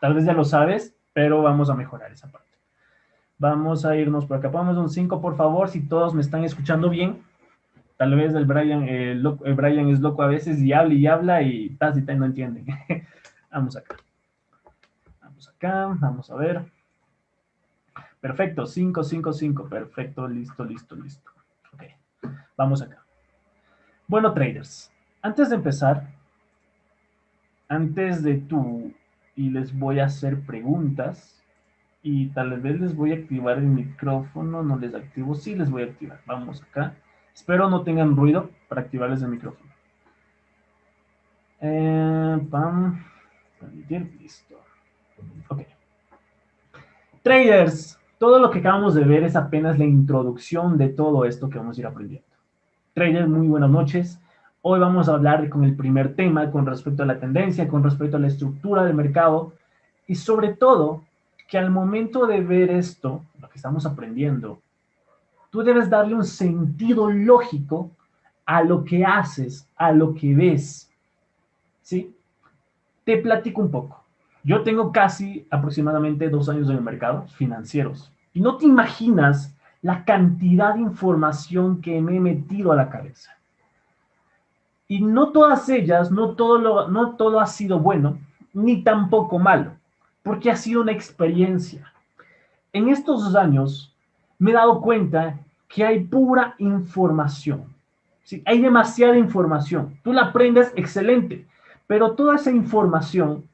Tal vez ya lo sabes, pero vamos a mejorar esa parte. Vamos a irnos por acá. Pongamos un 5, por favor, si todos me están escuchando bien. Tal vez el Brian es loco a veces y habla y tácita y no entiende. Vamos acá. Vamos acá, vamos a ver. Perfecto, 5, 5, 5. Perfecto, listo, listo, listo. Ok, vamos acá. Bueno, traders, antes de empezar, y les voy a hacer preguntas y tal vez les voy a activar el micrófono, no les activo, sí les voy a activar. Vamos acá. Espero no tengan ruido para activarles el micrófono. Pam, permitir, listo. Ok. Traders, todo lo que acabamos de ver es apenas la introducción de todo esto que vamos a ir aprendiendo. Traders, muy buenas noches. Hoy vamos a hablar con el primer tema con respecto a la tendencia, con respecto a la estructura del mercado y sobre todo que al momento de ver esto, lo que estamos aprendiendo, tú debes darle un sentido lógico a lo que haces, a lo que ves. ¿Sí? Te platico un poco. Yo tengo casi aproximadamente 2 años en el mercado financieros y no te imaginas la cantidad de información que me he metido a la cabeza. Y no todas ellas, no todo ha sido bueno, ni tampoco malo, porque ha sido una experiencia. En estos 2 años me he dado cuenta que hay pura información. ¿Sí? Hay demasiada información. Tú la aprendes excelente, pero toda esa información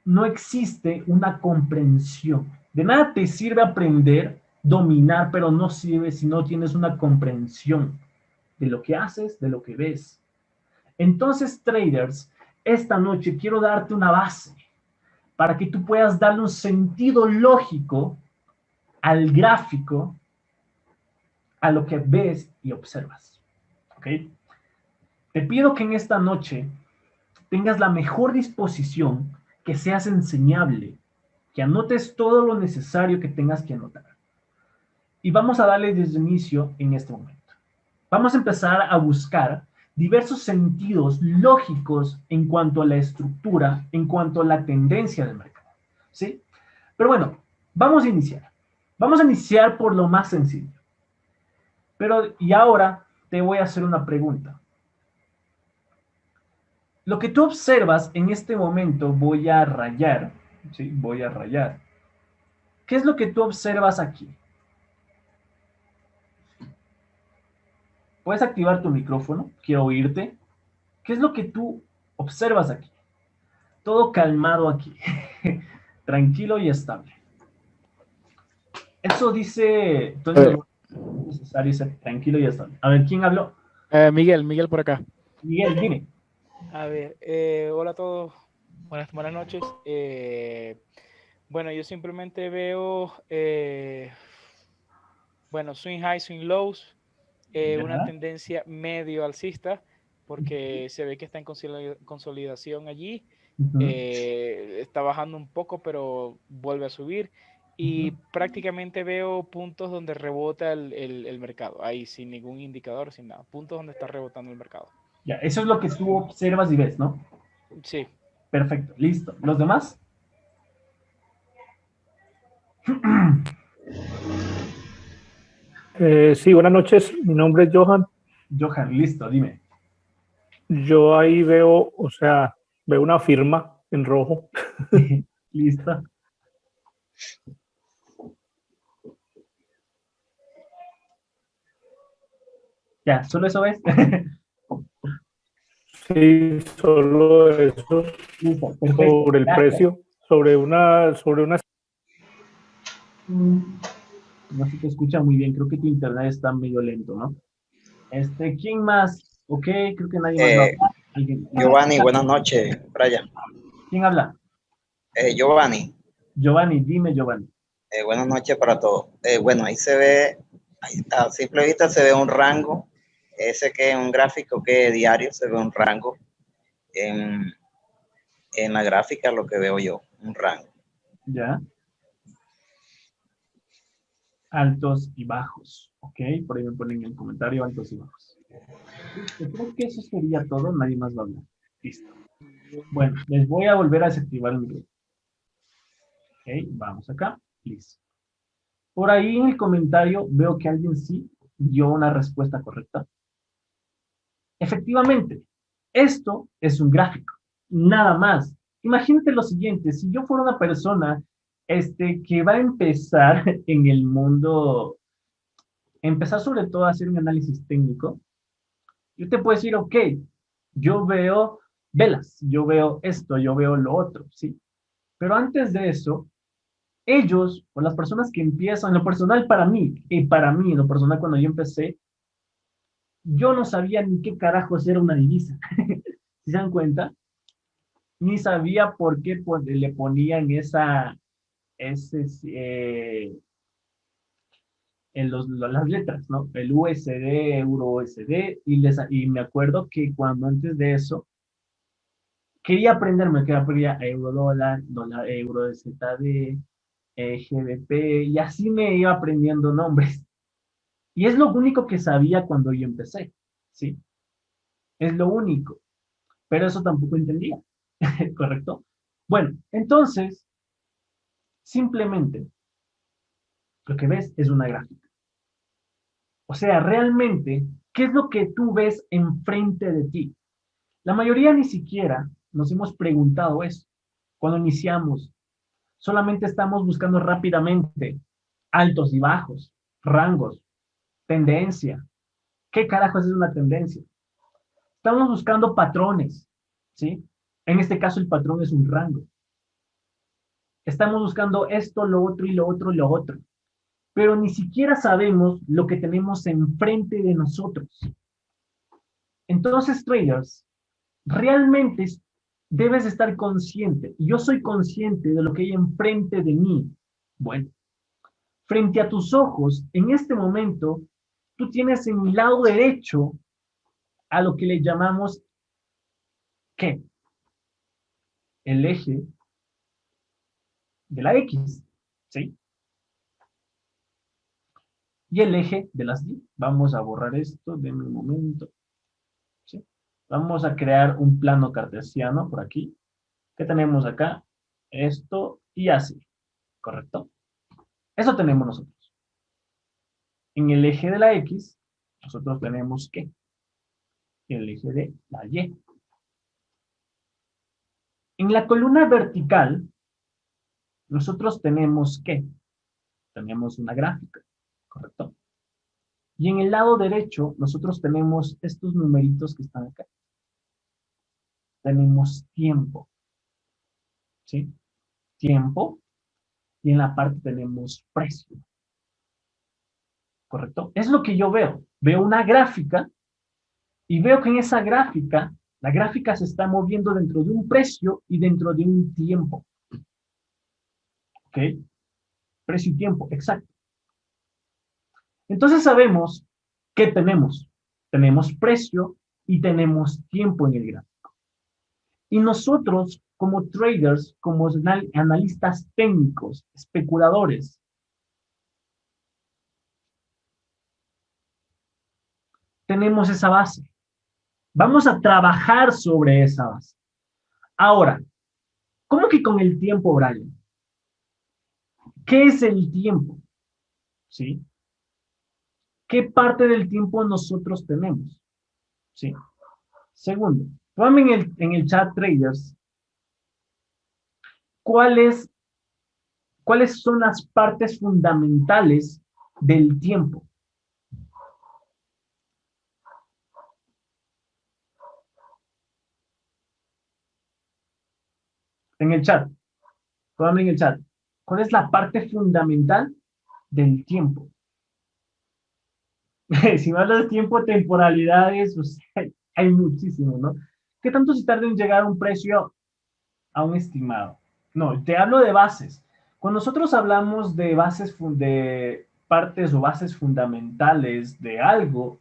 no existe una comprensión. De nada te sirve aprender, dominar, pero no sirve si no tienes una comprensión de lo que haces, de lo que ves. Entonces, traders, esta noche quiero darte una base para que tú puedas darle un sentido lógico al gráfico, a lo que ves y observas. ¿Ok? Te pido que en esta noche tengas la mejor disposición, que seas enseñable, que anotes todo lo necesario que tengas que anotar. Y vamos a darle desde el inicio en este momento. Vamos a empezar a buscar diversos sentidos lógicos en cuanto a la estructura, en cuanto a la tendencia del mercado. ¿Sí? Pero bueno, vamos a iniciar. Vamos a iniciar por lo más sencillo. Y ahora te voy a hacer una pregunta. Lo que tú observas en este momento, voy a rayar, ¿sí? Voy a rayar. ¿Qué es lo que tú observas aquí? Puedes activar tu micrófono, quiero oírte. ¿Qué es lo que tú observas aquí? Todo calmado aquí, tranquilo y estable. Eso dice, entonces es necesario ser tranquilo y estable. A ver, ¿quién habló? Miguel por acá. Miguel, dime. A ver, hola a todos, buenas noches. Bueno, yo simplemente veo, swing highs, swing lows, una Ya. tendencia medio alcista, porque se ve que está en consolidación allí. Ujú, Está bajando un poco, pero vuelve a subir. Y ujú. prácticamente veo puntos donde rebota el mercado, ahí sin ningún indicador, sin nada. Puntos donde está rebotando el mercado. Ya, eso es lo que tú observas y ves, ¿no? Sí. Perfecto, listo. ¿Los demás? Sí, buenas noches. Mi nombre es Johan. Johan, listo, dime. Yo ahí veo, o sea, veo una firma en rojo. Listo. Ya, ¿solo eso ves? Sí, solo eso Listo, perfecto. sobre el Gracias. precio, sobre una. No se te escucha muy bien, creo que tu internet está medio lento, ¿no? ¿Quién más? Ok, creo que nadie más va a Eh, hablar. ¿Alguien? Giovanni, buenas noches, Brian. ¿Quién habla? Giovanni, Giovanni, dime Giovanni. buenas noches para todos. Bueno, ahí se ve, ahí, a simple vista se ve un rango, ese que es un gráfico que es diario, se ve un rango en, en la gráfica, lo que veo yo, un rango. Ya. Altos y bajos. Ok, por ahí me ponen en el comentario altos y bajos. Listo, creo que eso sería todo, nadie más va a hablar. Listo. Bueno, les voy a volver a desactivar el micrófono. Vamos acá. Listo. Por ahí en el comentario veo que alguien sí dio una respuesta correcta. Efectivamente, esto es un gráfico, nada más. Imagínate lo siguiente, si yo fuera una persona que va a empezar en el mundo, empezar sobre todo a hacer un análisis técnico, yo te puedo decir, ok, yo veo velas, yo veo esto, yo veo lo otro, ¿sí? Pero antes de eso, ellos, o las personas que empiezan, en lo personal para mí, en lo personal cuando yo empecé, yo no sabía ni qué carajos era una divisa. ¿Si se dan cuenta? Ni sabía por qué le ponían ese, las letras, ¿no? El USD, Euro USD, y me acuerdo que cuando antes de eso, quería aprender euro dólar, dólar euro ZD, GBP, y así me iba aprendiendo nombres. Y es lo único que sabía cuando yo empecé, ¿sí? Es lo único, pero eso tampoco entendía, ¿correcto? Bueno, entonces, simplemente lo que ves es una gráfica. O sea, realmente, ¿qué es lo que tú ves enfrente de ti? La mayoría ni siquiera nos hemos preguntado eso. Cuando iniciamos, solamente estamos buscando rápidamente altos y bajos, rangos, tendencia. ¿Qué carajos es una tendencia? Estamos buscando patrones, ¿sí? En este caso el patrón es un rango. Estamos buscando esto, lo otro y lo otro y lo otro. Pero ni siquiera sabemos lo que tenemos enfrente de nosotros. Entonces, traders, realmente debes estar consciente. Yo soy consciente de lo que hay enfrente de mí. Bueno, frente a tus ojos, en este momento, tú tienes en el lado derecho a lo que le llamamos, ¿qué? El eje de la X, ¿sí? Y el eje de las Y. Vamos a borrar esto, denme un momento, ¿sí? Vamos a crear un plano cartesiano por aquí. ¿Qué tenemos acá? Esto y así, ¿correcto? Eso tenemos nosotros. En el eje de la X, nosotros tenemos ¿qué? El eje de la Y. En la columna vertical, nosotros tenemos ¿qué? Tenemos una gráfica, ¿correcto? Y en el lado derecho, nosotros tenemos estos numeritos que están acá. Tenemos tiempo, ¿sí? Tiempo. Y en la parte tenemos precio, ¿correcto? Es lo que yo veo. Veo una gráfica y veo que en esa gráfica, la gráfica se está moviendo dentro de un precio y dentro de un tiempo. ¿Ok? Precio y tiempo, exacto. Entonces sabemos que tenemos. Tenemos precio y tenemos tiempo en el gráfico. Y nosotros, como traders, como analistas técnicos, especuladores, tenemos esa base. Vamos a trabajar sobre esa base. Ahora, ¿cómo que con el tiempo, Brian? ¿Qué es el tiempo? ¿Sí? ¿Qué parte del tiempo nosotros tenemos? ¿Sí? Segundo, pónganme en el chat traders, ¿cuáles son las partes fundamentales del tiempo? En el chat, pónganme en el chat, ¿cuál es la parte fundamental del tiempo? Si me hablas de tiempo, temporalidades, pues, hay muchísimo, ¿no? ¿Qué tanto se tarda en llegar a un precio, a un estimado? No, te hablo de bases. Cuando nosotros hablamos de bases, de partes o bases fundamentales de algo,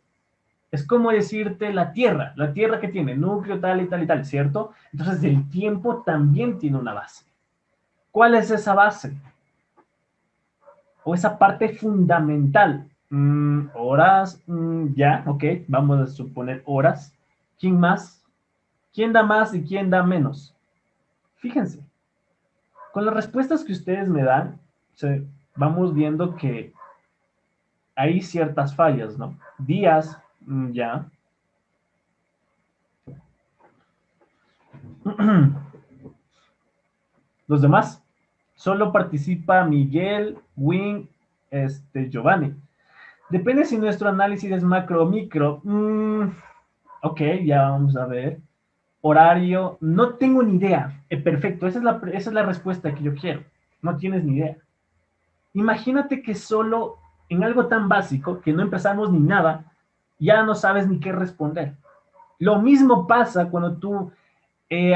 es como decirte la Tierra que tiene núcleo tal y tal y tal, ¿cierto? Entonces el tiempo también tiene una base. ¿Cuál es esa base? O esa parte fundamental. Horas, ya, ok, vamos a suponer horas. ¿Quién más? ¿Quién da más y quién da menos? Fíjense, Con las respuestas que ustedes me dan, vamos viendo que hay ciertas fallas, ¿no? Días, ya. Los demás, solo participa Miguel, Wing, Giovanni. Depende si nuestro análisis es macro o micro. Ok, ya vamos a ver. Horario, no tengo ni idea. Perfecto, esa es la respuesta que yo quiero. No tienes ni idea. Imagínate que solo en algo tan básico, que no empezamos ni nada, ya no sabes ni qué responder. Lo mismo pasa cuando tú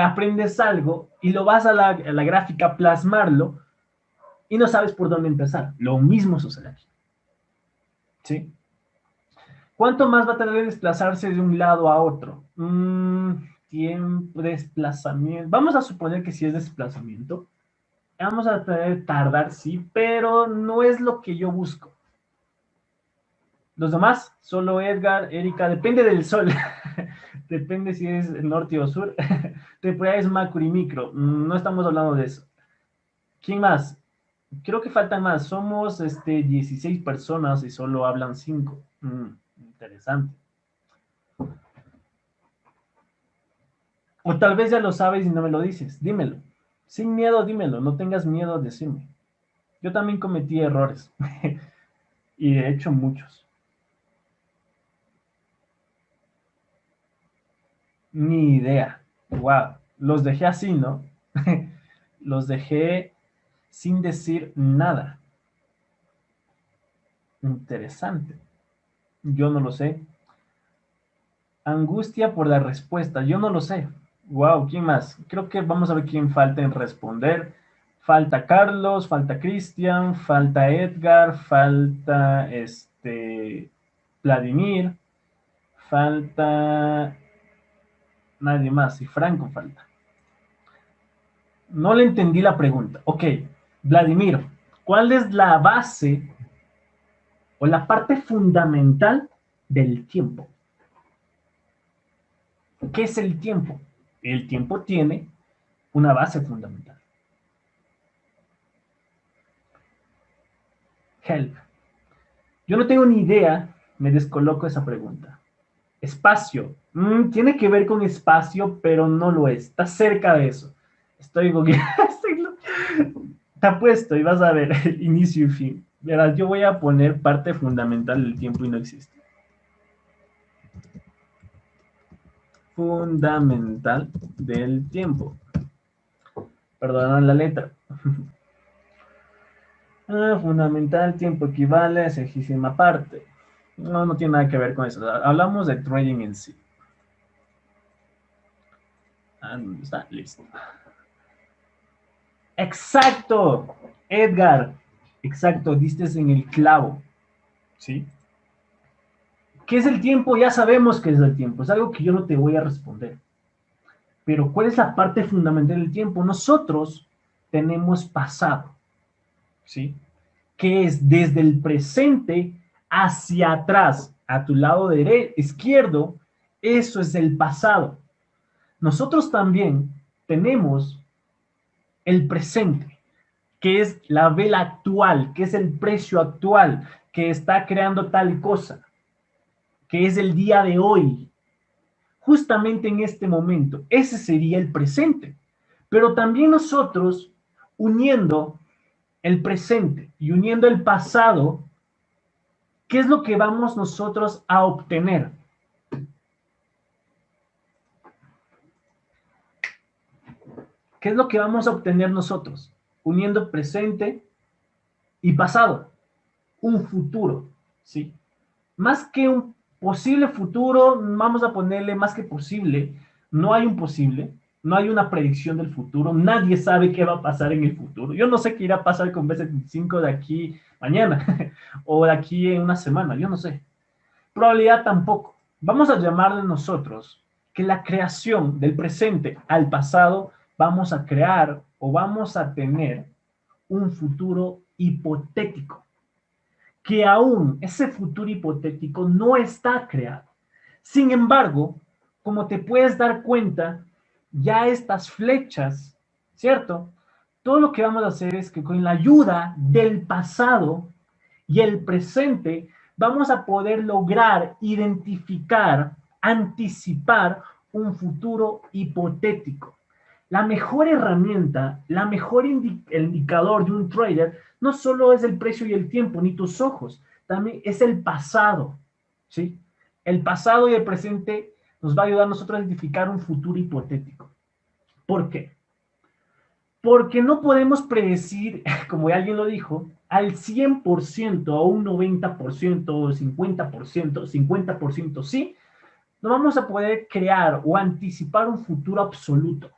aprendes algo y lo vas a la gráfica a plasmarlo y no sabes por dónde empezar. Lo mismo sucede aquí. ¿Sí? ¿Cuánto más va a tardar en desplazarse de un lado a otro? Tiempo de desplazamiento. Vamos a suponer que sí es desplazamiento. Vamos a tardar, sí, pero no es lo que yo busco. Los demás, solo Edgar, Erika, depende del sol. Depende si es norte o sur. Temporada es macro y micro. No estamos hablando de eso. ¿Quién más? Creo que faltan más. Somos 16 personas y solo hablan 5. Interesante. O tal vez ya lo sabes y no me lo dices. Dímelo. Sin miedo, dímelo. No tengas miedo a decirme. Yo también cometí errores. Y de hecho muchos. Ni idea. Wow. Los dejé así, ¿no? Los dejé sin decir nada. Interesante. Yo no lo sé. Angustia por la respuesta. Yo no lo sé. Wow, ¿quién más? Creo que vamos a ver quién falta en responder. Falta Carlos, falta Cristian, falta Edgar, falta Vladimir, falta nadie más, y Franco falta. No le entendí la pregunta. Ok, Vladimir, ¿cuál es la base o la parte fundamental del tiempo? ¿Qué es el tiempo? El tiempo tiene una base fundamental. Help. Yo no tengo ni idea, me descoloco esa pregunta. Espacio. Tiene que ver con espacio, pero no lo es. Está cerca de eso. Estoy googleando. Está puesto y vas a ver inicio y fin. Verás, yo voy a poner parte fundamental del tiempo y no existe. Fundamental del tiempo. Perdón la letra. Fundamental, tiempo equivale a sexagésima parte. No, no tiene nada que ver con eso. Hablamos de trading en sí. ¿Dónde está? Listo. Exacto, Edgar. Exacto, diste en el clavo. ¿Sí? ¿Qué es el tiempo? Ya sabemos qué es el tiempo. Es algo que yo no te voy a responder. Pero ¿cuál es la parte fundamental del tiempo? Nosotros tenemos pasado. ¿Sí? Que es desde el presente hacia atrás, a tu lado izquierdo, eso es el pasado. Nosotros también tenemos el presente, que es la vela actual, que es el precio actual, que está creando tal cosa, que es el día de hoy, justamente en este momento. Ese sería el presente. Pero también nosotros, uniendo el presente y uniendo el pasado, ¿qué es lo que vamos nosotros a obtener? ¿Qué es lo que vamos a obtener nosotros? Uniendo presente y pasado. Un futuro, ¿sí? Más que un posible futuro, vamos a ponerle más que posible. No hay un posible, no hay una predicción del futuro. Nadie sabe qué va a pasar en el futuro. Yo no sé qué irá a pasar con B75 de aquí mañana o de aquí en una semana. Yo no sé. Probabilidad tampoco. Vamos a llamarle nosotros que la creación del presente al pasado, vamos a crear o vamos a tener un futuro hipotético, que aún ese futuro hipotético no está creado. Sin embargo, como te puedes dar cuenta, ya estas flechas, ¿cierto? todo lo que vamos a hacer es que con la ayuda del pasado y el presente vamos a poder lograr identificar, anticipar un futuro hipotético. La mejor herramienta, la mejor indicador de un trader no solo es el precio y el tiempo, ni tus ojos, también es el pasado, ¿sí? El pasado y el presente nos va a ayudar a nosotros a identificar un futuro hipotético. ¿Por qué? Porque no podemos predecir, como alguien lo dijo, al 100% o un 90% o 50% sí, no vamos a poder crear o anticipar un futuro absoluto.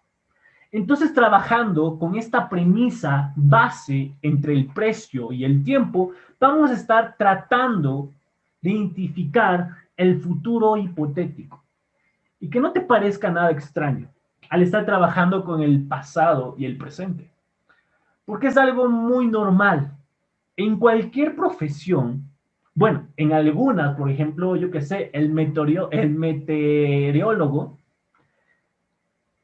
Entonces, trabajando con esta premisa base entre el precio y el tiempo, vamos a estar tratando de identificar el futuro hipotético. Y que no te parezca nada extraño al estar trabajando con el pasado y el presente. Porque es algo muy normal. En cualquier profesión, bueno, en algunas, por ejemplo, yo que sé, el meteorólogo,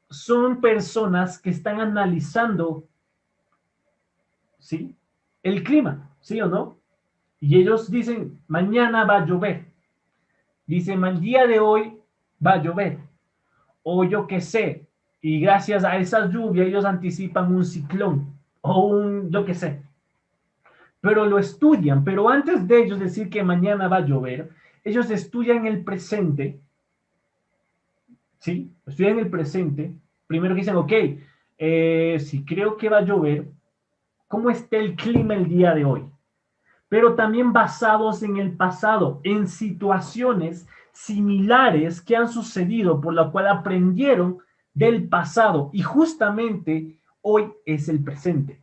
son personas que están analizando, ¿sí? El clima, ¿sí o no? Y ellos dicen, mañana va a llover. Dicen, el día de hoy va a llover. O yo qué sé. Y gracias a esa lluvia ellos anticipan un ciclón. O un, yo qué sé. Pero lo estudian. Pero antes de ellos decir que mañana va a llover, ellos estudian el presente. ¿Sí? Estudian el presente. Primero dicen, ok, si creo que va a llover, ¿cómo está el clima el día de hoy? Pero también basados en el pasado, en situaciones similares que han sucedido, por la cual aprendieron del pasado y justamente hoy es el presente.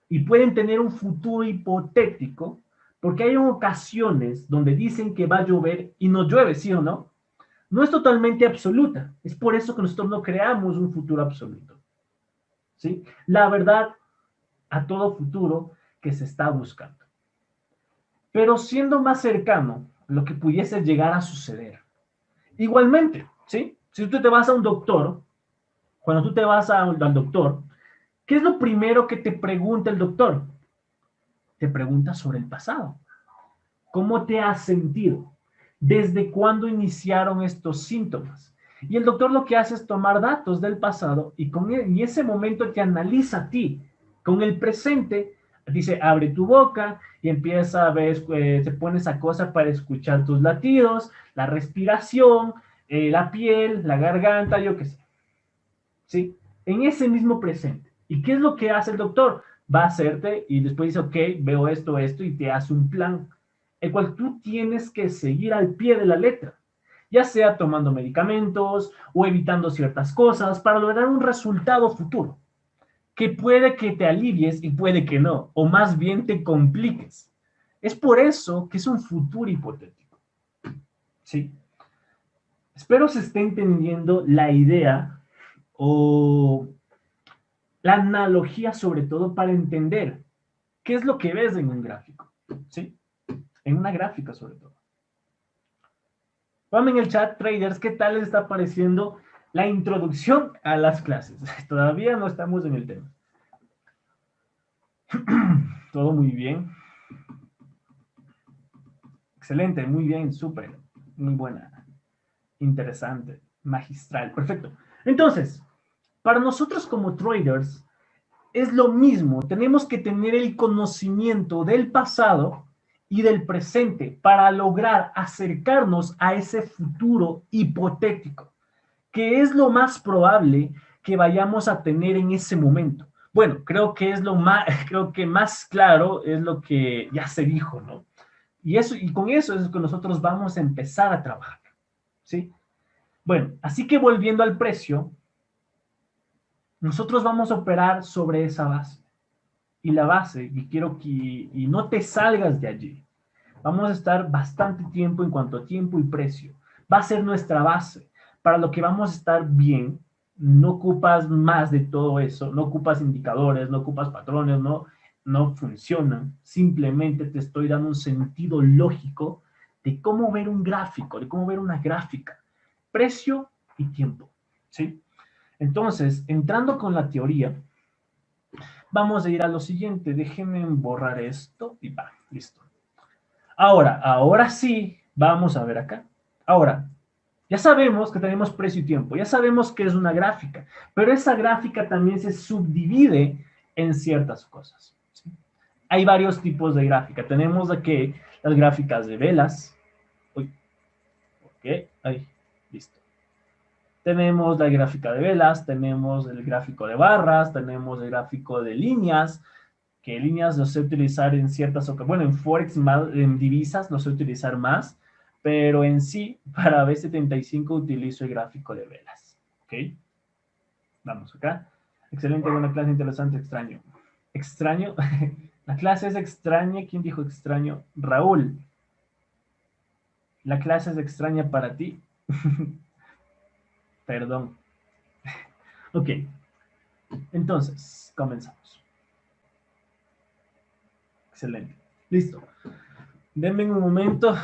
Y pueden tener un futuro hipotético, porque hay ocasiones donde dicen que va a llover y no llueve, ¿sí o no? No es totalmente absoluta. Es por eso que nosotros no creamos un futuro absoluto. ¿Sí? La verdad a todo futuro que se está buscando. Pero siendo más cercano a lo que pudiese llegar a suceder. Igualmente, ¿sí? Si tú te vas a un doctor, cuando tú te vas al doctor, ¿qué es lo primero que te pregunta el doctor? Te pregunta sobre el pasado. ¿Cómo te has sentido? ¿Desde cuándo iniciaron estos síntomas? Y el doctor lo que hace es tomar datos del pasado y en ese momento te analiza a ti. Con el presente, dice, abre tu boca y empieza a ver, se pone esa cosa para escuchar tus latidos, la respiración, la piel, la garganta, yo qué sé. ¿Sí? En ese mismo presente. ¿Y qué es lo que hace el doctor? Va a hacerte y después dice, ok, veo esto, y te hace un plan, el cual tú tienes que seguir al pie de la letra, ya sea tomando medicamentos o evitando ciertas cosas para lograr un resultado futuro, que puede que te alivies y puede que no, o más bien te compliques. Es por eso que es un futuro hipotético. ¿Sí? Espero se esté entendiendo la idea o la analogía sobre todo para entender qué es lo que ves en un gráfico, ¿sí? En una gráfica sobre todo. Ponme en el chat, traders, ¿qué tal les está pareciendo la introducción a las clases? Todavía no estamos en el tema. Todo muy bien. Excelente, muy bien, súper, muy buena, interesante, magistral, perfecto. Entonces, para nosotros como traders, es lo mismo, tenemos que tener el conocimiento del pasado y del presente para lograr acercarnos a ese futuro hipotético, que es lo más probable que vayamos a tener en ese momento. Bueno, creo que es lo más, creo que más claro es lo que ya se dijo, ¿no? Y eso, y con eso es que nosotros vamos a empezar a trabajar, ¿sí? Bueno, así que volviendo al precio, nosotros vamos a operar sobre esa base. Y la base, y quiero que y no te salgas de allí. Vamos a estar bastante tiempo en cuanto a tiempo y precio. Va a ser nuestra base. Para lo que vamos a estar bien, no ocupas más de todo eso, no ocupas indicadores, no ocupas patrones, no funcionan. Simplemente te estoy dando un sentido lógico de cómo ver un gráfico, de cómo ver una gráfica. Precio y tiempo, ¿sí? Entonces, entrando con la teoría, Vamos a ir a lo siguiente. Déjenme borrar esto y va, listo. Ahora sí, vamos a ver acá. Ahora, ya sabemos que tenemos precio y tiempo, ya sabemos que es una gráfica, pero esa gráfica también se subdivide en ciertas cosas, ¿sí? Hay varios tipos de gráfica. Tenemos aquí las gráficas de velas. Uy, ok, ahí, listo. Tenemos la gráfica de velas, tenemos el gráfico de barras, tenemos el gráfico de líneas, que líneas lo sé utilizar en ciertas ocasiones. Bueno, en Forex, en divisas lo sé utilizar más, pero en sí, para B75 utilizo el gráfico de velas. ¿Ok? Vamos acá. Excelente, buena clase, interesante, extraño. ¿Extraño? La clase es extraña. ¿Quién dijo extraño? Raúl. La clase es extraña para ti. Perdón. Ok. Entonces, comenzamos. Excelente. Listo. Denme un momento.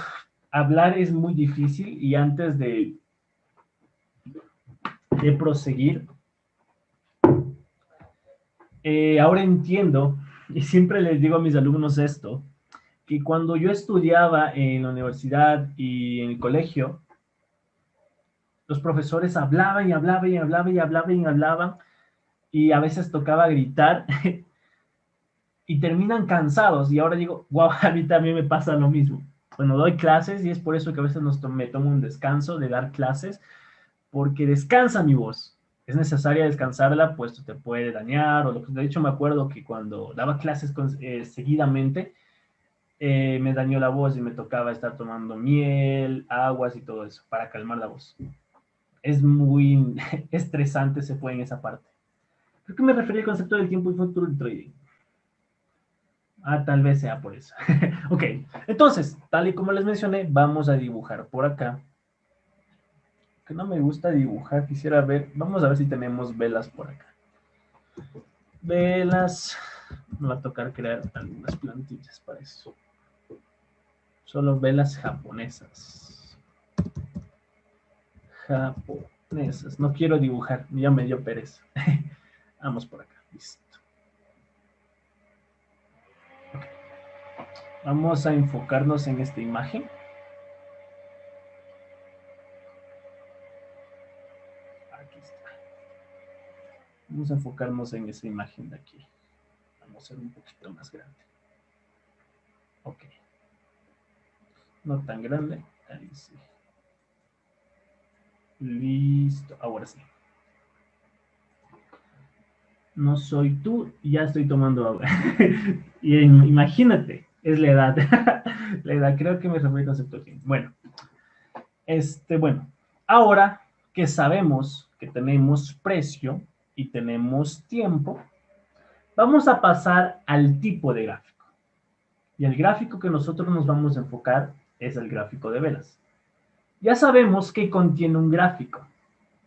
Hablar es muy difícil y antes de proseguir, ahora entiendo, y siempre les digo a mis alumnos esto, que cuando yo estudiaba en la universidad y en el colegio, los profesores hablaban y hablaban y hablaban y hablaban y hablaban y a veces tocaba gritar y terminan cansados. Y ahora digo, wow, a mí también me pasa lo mismo. Bueno, doy clases y es por eso que a veces me tomo un descanso de dar clases, porque descansa mi voz. Es necesaria descansarla, pues te puede dañar. De hecho, me acuerdo que cuando daba clases seguidamente, me dañó la voz y me tocaba estar tomando miel, aguas y todo eso para calmar la voz. Es muy estresante, se fue en esa parte. Creo que me refería al concepto del tiempo y futuro del trading. Ah, tal vez sea por eso. Ok, entonces, tal y como les mencioné, vamos a dibujar por acá. Que no me gusta dibujar, quisiera ver, vamos a ver si tenemos velas por acá. Velas, me va a tocar crear algunas plantillas para eso. Solo velas japonesas. Japonesas, no quiero dibujar, ya me dio pereza. Vamos por acá, listo. Okay. Vamos a enfocarnos en esta imagen. Vamos a enfocarnos en esa imagen de aquí. Vamos a hacer un poquito más grande. Ok. No tan grande. Ahí sí. Listo. Ahora sí. No soy tú, ya estoy tomando agua. Y imagínate, es la edad. La edad, creo que me refiero al concepto de tiempo. Bueno. Bueno. Ahora que sabemos que tenemos precio y tenemos tiempo, vamos a pasar al tipo de gráfico. Y el gráfico que nosotros nos vamos a enfocar es el gráfico de velas. Ya sabemos que contiene un gráfico,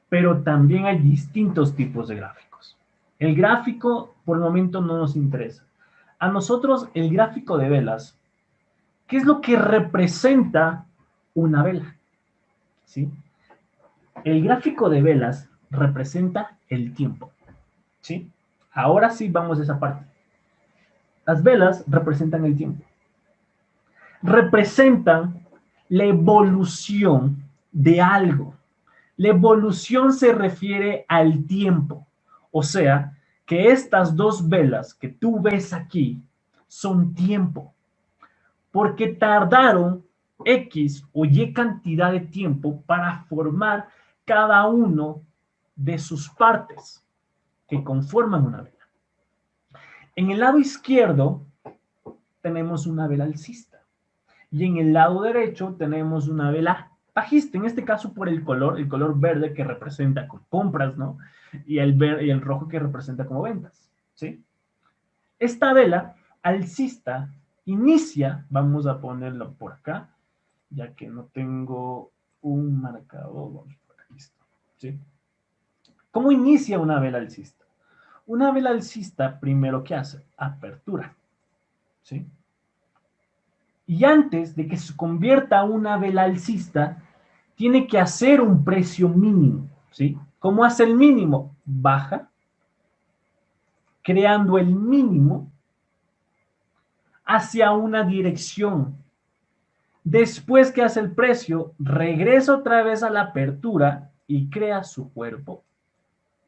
pero también hay distintos tipos de gráficos. El gráfico, por el momento, no nos interesa. A nosotros, el gráfico de velas, ¿qué es lo que representa una vela? ¿Sí? El gráfico de velas representa el tiempo. ¿Sí? Ahora sí vamos a esa parte. Las velas representan el tiempo. Representan la evolución de algo. La evolución se refiere al tiempo. O sea, que estas dos velas que tú ves aquí son tiempo. Porque tardaron X o Y cantidad de tiempo para formar cada uno de sus partes que conforman una vela. En el lado izquierdo tenemos una vela alcista y en el lado derecho tenemos una vela bajista, en este caso por el color verde que representa compras, ¿no? Y el rojo que representa como ventas, ¿sí? Esta vela alcista inicia, vamos a ponerlo por acá, ya que no tengo un marcador, vamos por acá, listo, ¿sí? ¿Cómo inicia una vela alcista? Una vela alcista, primero, ¿qué hace? Apertura, ¿sí? Y antes de que se convierta una vela alcista, tiene que hacer un precio mínimo, ¿sí? ¿Cómo hace el mínimo? Baja, creando el mínimo hacia una dirección. Después que hace el precio, regresa otra vez a la apertura y crea su cuerpo.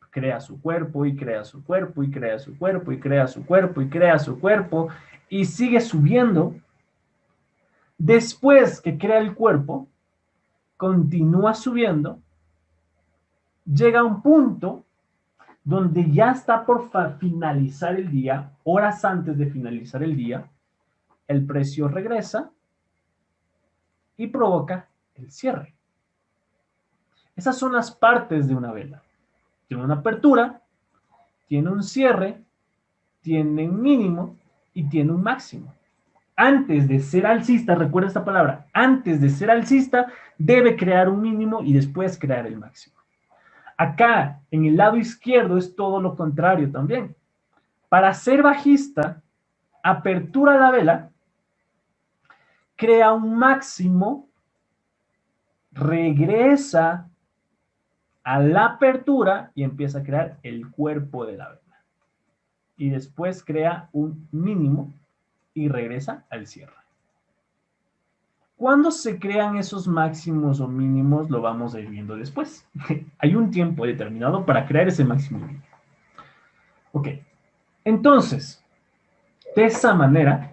Crea su cuerpo y crea su cuerpo y crea su cuerpo y crea su cuerpo y crea su cuerpo y sigue subiendo. Después que crea el cuerpo, continúa subiendo, llega a un punto donde ya está por finalizar el día, horas antes de finalizar el día, el precio regresa y provoca el cierre. Esas son las partes de una vela. Tiene una apertura, tiene un cierre, tiene un mínimo y tiene un máximo. Antes de ser alcista, recuerda esta palabra, antes de ser alcista debe crear un mínimo y después crear el máximo. Acá, en el lado izquierdo, es todo lo contrario también. Para ser bajista, apertura la vela, crea un máximo, regresa a la apertura y empieza a crear el cuerpo de la vela. Y después crea un mínimo y regresa al cierre. ¿Cuándo se crean esos máximos o mínimos? Lo vamos a ir viendo después. Hay un tiempo determinado para crear ese máximo y mínimo. Ok. Entonces, de esa manera,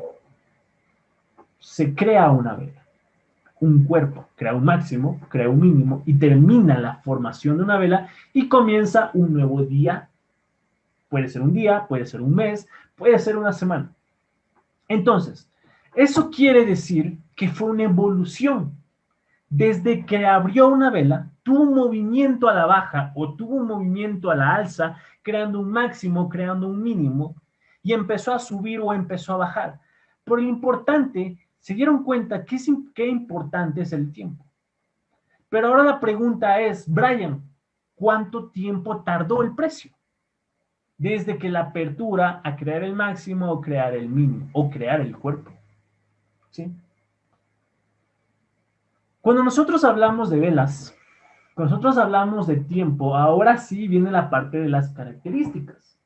se crea una vela. Un cuerpo crea un máximo, crea un mínimo y termina la formación de una vela y comienza un nuevo día. Puede ser un día, puede ser un mes, puede ser una semana. Entonces, eso quiere decir que fue una evolución. Desde que abrió una vela, tuvo un movimiento a la baja o tuvo un movimiento a la alza, creando un máximo, creando un mínimo, y empezó a subir o empezó a bajar. Pero lo importante, se dieron cuenta que qué importante es el tiempo. Pero ahora la pregunta es, Brian, ¿cuánto tiempo tardó el precio? Desde que la apertura a crear el máximo o crear el mínimo o crear el cuerpo. ¿Sí? Cuando nosotros hablamos de velas, cuando nosotros hablamos de tiempo, ahora sí viene la parte de las características.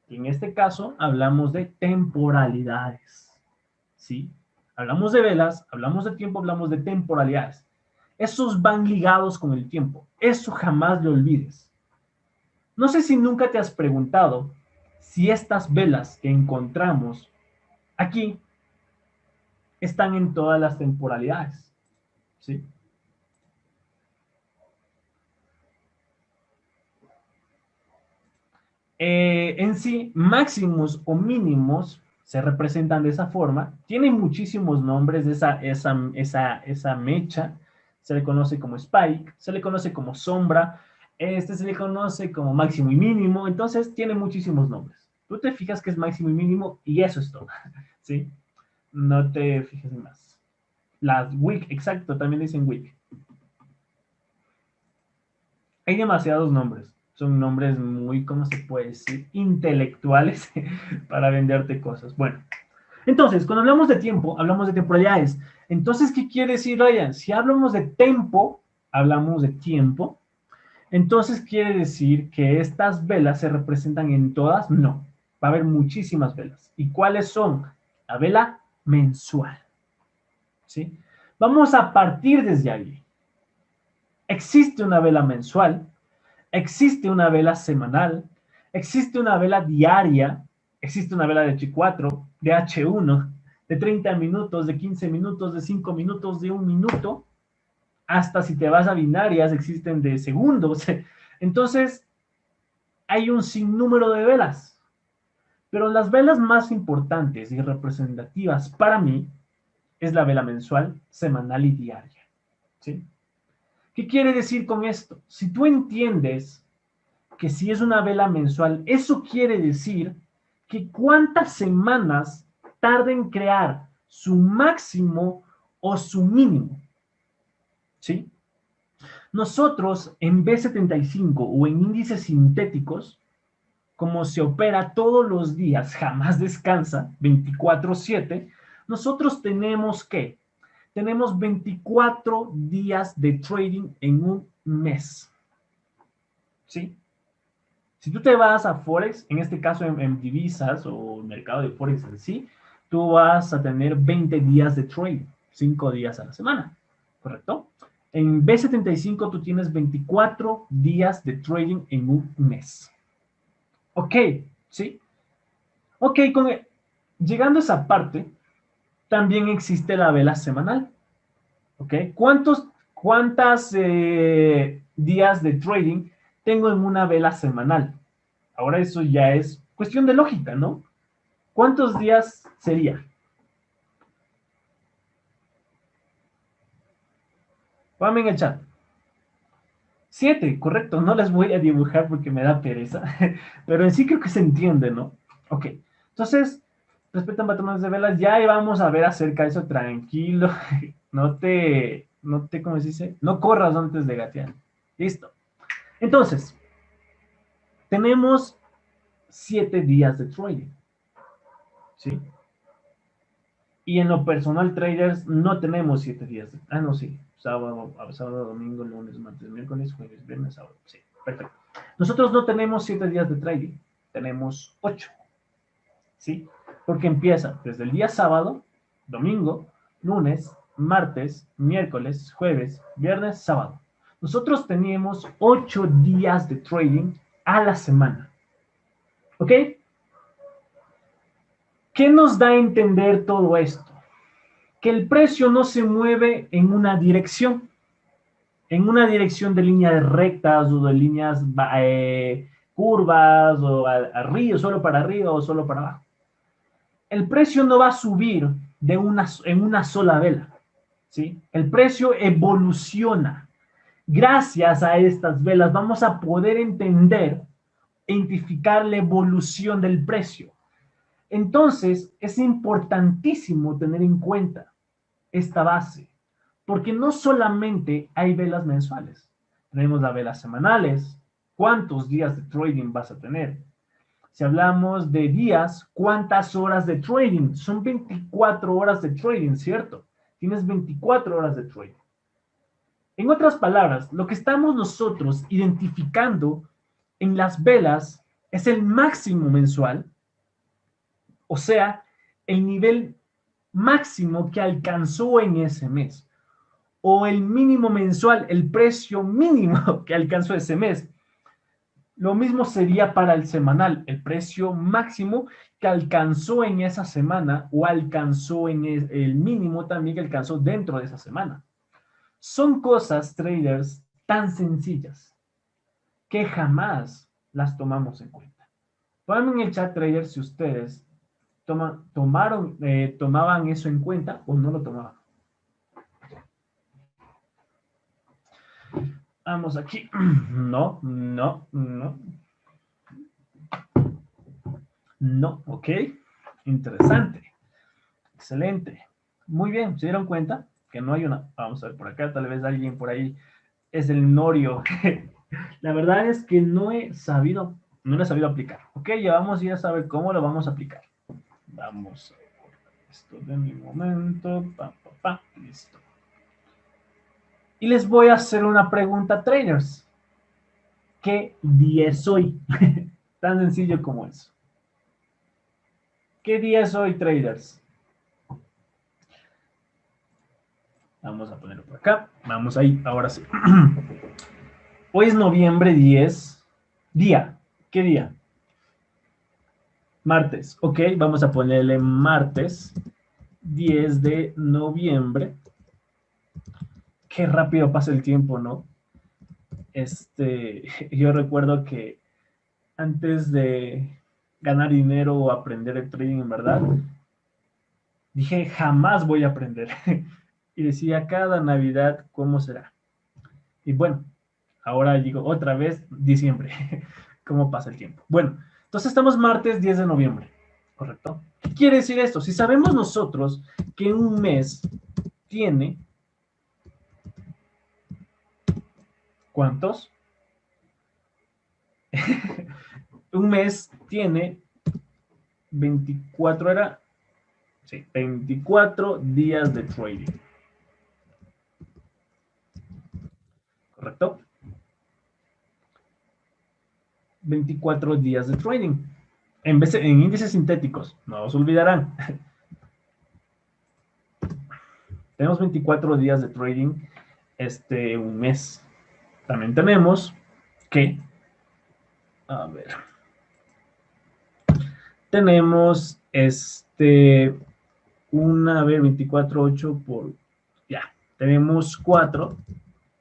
En este caso hablamos de temporalidades. ¿Sí? Hablamos de velas, hablamos de tiempo, hablamos de temporalidades. Esos van ligados con el tiempo. Eso jamás lo olvides. No sé si nunca te has preguntado si estas velas que encontramos aquí están en todas las temporalidades. ¿Sí? En sí, máximos o mínimos se representan de esa forma. Tienen muchísimos nombres de esa mecha. Se le conoce como spike, se le conoce como sombra, se le conoce como máximo y mínimo. Entonces, tiene muchísimos nombres. Tú te fijas que es máximo y mínimo y eso es todo. ¿Sí? No te fijes en más. Las wick, exacto, también dicen wick. Hay demasiados nombres. Son nombres muy, ¿cómo se puede decir? Intelectuales para venderte cosas. Bueno, entonces, cuando hablamos de tiempo, hablamos de temporalidades. Entonces, ¿qué quiere decir, Ryan? Si hablamos de tempo, hablamos de tiempo. Entonces, ¿quiere decir que estas velas se representan en todas? No. Va a haber muchísimas velas. ¿Y cuáles son? La vela mensual. ¿Sí? Vamos a partir desde ahí. Existe una vela mensual, existe una vela semanal, existe una vela diaria, existe una vela de H4, de H1, de 30 minutos, de 15 minutos, de 5 minutos, de 1 minuto, hasta si te vas a binarias, existen de segundos. Entonces, hay un sinnúmero de velas. Pero las velas más importantes y representativas para mí es la vela mensual, semanal y diaria. ¿Sí? ¿Qué quiere decir con esto? Si tú entiendes que si es una vela mensual, eso quiere decir que cuántas semanas tarda en crear su máximo o su mínimo. ¿Sí? Nosotros en B75 o en índices sintéticos, como se opera todos los días, jamás descansa, 24/7, nosotros tenemos ¿qué? Tenemos 24 días de trading en un mes. ¿Sí? Si tú te vas a Forex, en este caso en divisas o mercado de Forex en sí, tú vas a tener 20 días de trading, 5 días a la semana, ¿correcto? En B75 tú tienes 24 días de trading en un mes. Ok, ¿sí? Ok, llegando a esa parte, también existe la vela semanal. ¿Ok? ¿Cuántas días de trading tengo en una vela semanal? Ahora eso ya es cuestión de lógica, ¿no? ¿Cuántos días sería? Pónganme en el chat. 7, correcto. No les voy a dibujar porque me da pereza, pero en sí creo que se entiende, ¿no? Ok. Entonces, respecto a patrones de velas, ya vamos a ver acerca de eso, tranquilo. ¿Cómo se dice? No corras antes de gatear. Listo. Entonces, tenemos 7 días de trading, ¿sí? Y en lo personal, traders, no tenemos 7 días. No, sí. Sábado, domingo, lunes, martes, miércoles, jueves, viernes, sábado. Sí, perfecto. Nosotros no tenemos 7 días de trading. Tenemos 8. ¿Sí? Porque empieza desde el día sábado, domingo, lunes, martes, miércoles, jueves, viernes, sábado. Nosotros teníamos 8 días de trading a la semana. ¿Ok? ¿Qué nos da a entender todo esto? Que el precio no se mueve en una dirección de líneas rectas o de líneas curvas o arriba, solo para arriba o solo para abajo. El precio no va a subir en una sola vela, ¿sí? El precio evoluciona. Gracias a estas velas vamos a poder identificar la evolución del precio. Entonces, es importantísimo tener en cuenta esta base, porque no solamente hay velas mensuales, tenemos las velas semanales, cuántos días de trading vas a tener. Si hablamos de días, ¿cuántas horas de trading? Son 24 horas de trading, ¿cierto? Tienes 24 horas de trading. En otras palabras, lo que estamos nosotros identificando en las velas es el máximo mensual, o sea, el nivel máximo que alcanzó en ese mes, o el mínimo mensual, el precio mínimo que alcanzó ese mes. Lo mismo sería para el semanal, el precio máximo que alcanzó en esa semana o alcanzó en el mínimo también que alcanzó dentro de esa semana. Son cosas, traders, tan sencillas que jamás las tomamos en cuenta. Pónganme en el chat, traders, si ustedes tomaban eso en cuenta o no lo tomaban. Vamos aquí. No, no, no. No, ok. Interesante. Excelente. Muy bien, ¿se dieron cuenta? Que no hay una. Vamos a ver por acá, tal vez alguien por ahí es el norio. La verdad es que no lo he sabido aplicar. Ok, ya vamos a ir a saber cómo lo vamos a aplicar. Vamos a ver esto de mi momento. Listo. Y les voy a hacer una pregunta, traders. ¿Qué día es hoy? Tan sencillo como eso. ¿Qué día es hoy, traders? Vamos a ponerlo por acá. Vamos ahí, ahora sí. Hoy es noviembre 10. Día. ¿Qué día? Martes. Ok, vamos a ponerle martes 10 de noviembre. Qué rápido pasa el tiempo, ¿no? Yo recuerdo que antes de ganar dinero o aprender el trading en verdad, dije, jamás voy a aprender. Y decía, cada Navidad, ¿cómo será? Y bueno, ahora digo otra vez, diciembre. ¿Cómo pasa el tiempo? Bueno, entonces estamos martes 10 de noviembre, ¿correcto? ¿Qué quiere decir esto? Si sabemos nosotros que un mes tiene... ¿Cuántos? Un mes tiene 24 días de trading. ¿Correcto? 24 días de trading. En índices sintéticos, no os olvidarán. Tenemos 24 días de trading, un mes. También tenemos que, a ver, tenemos 24, 8 por, ya, tenemos 4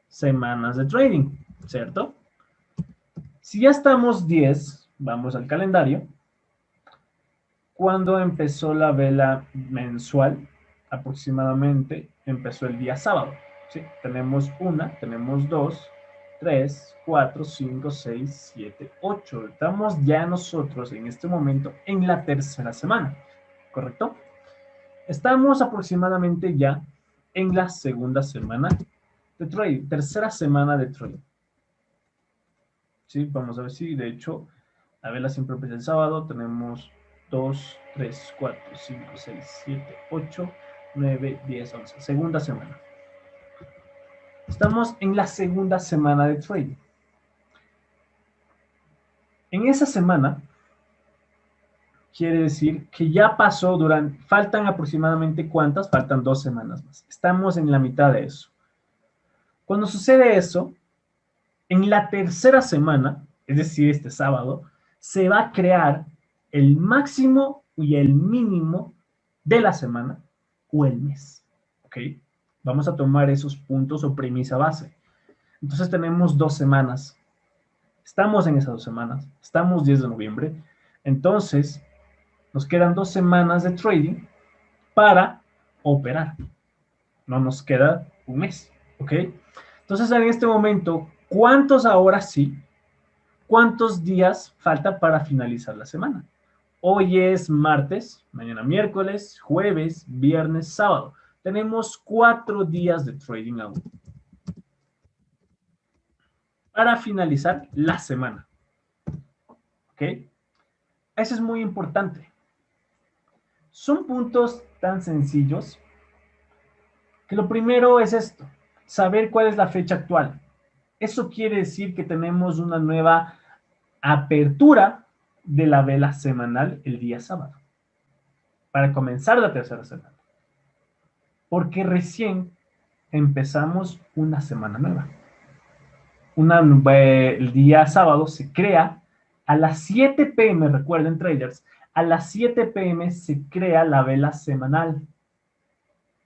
semanas de trading, ¿cierto? Si ya estamos 10, vamos al calendario. ¿Cuándo empezó la vela mensual? Aproximadamente empezó el día sábado. ¿Sí? Tenemos 1, tenemos 2, 3, 4, 5, 6, 7, 8. Estamos ya nosotros en este momento en la tercera semana, ¿correcto? Estamos aproximadamente ya en la segunda semana de trading, tercera semana de trading. ¿Sí? Vamos a ver si, de hecho, la vela siempre empieza el sábado. Tenemos 2, 3, 4, 5, 6, 7, 8, 9, 10, 11. Segunda semana. Estamos en la segunda semana de trading. En esa semana, quiere decir que ya pasó faltan aproximadamente ¿cuántas? Faltan 2 semanas más. Estamos en la mitad de eso. Cuando sucede eso, en la tercera semana, es decir, este sábado, se va a crear el máximo y el mínimo de la semana o el mes. ¿Ok? Vamos a tomar esos puntos o premisa base. Entonces tenemos 2 semanas. Estamos en esas 2 semanas. Estamos 10 de noviembre. Entonces, nos quedan 2 semanas de trading para operar. No nos queda un mes. ¿Ok? Entonces, en este momento, ¿cuántos ahora sí? ¿Cuántos días falta para finalizar la semana? Hoy es martes, mañana miércoles, jueves, viernes, sábado. Tenemos 4 días de trading aún para finalizar la semana. ¿Ok? Eso es muy importante. Son puntos tan sencillos que lo primero es esto, saber cuál es la fecha actual. Eso quiere decir que tenemos una nueva apertura de la vela semanal el día sábado, para comenzar la tercera semana. Porque recién empezamos una semana nueva. El día sábado se crea a las 7 p.m., recuerden traders, a las 7 p.m. se crea la vela semanal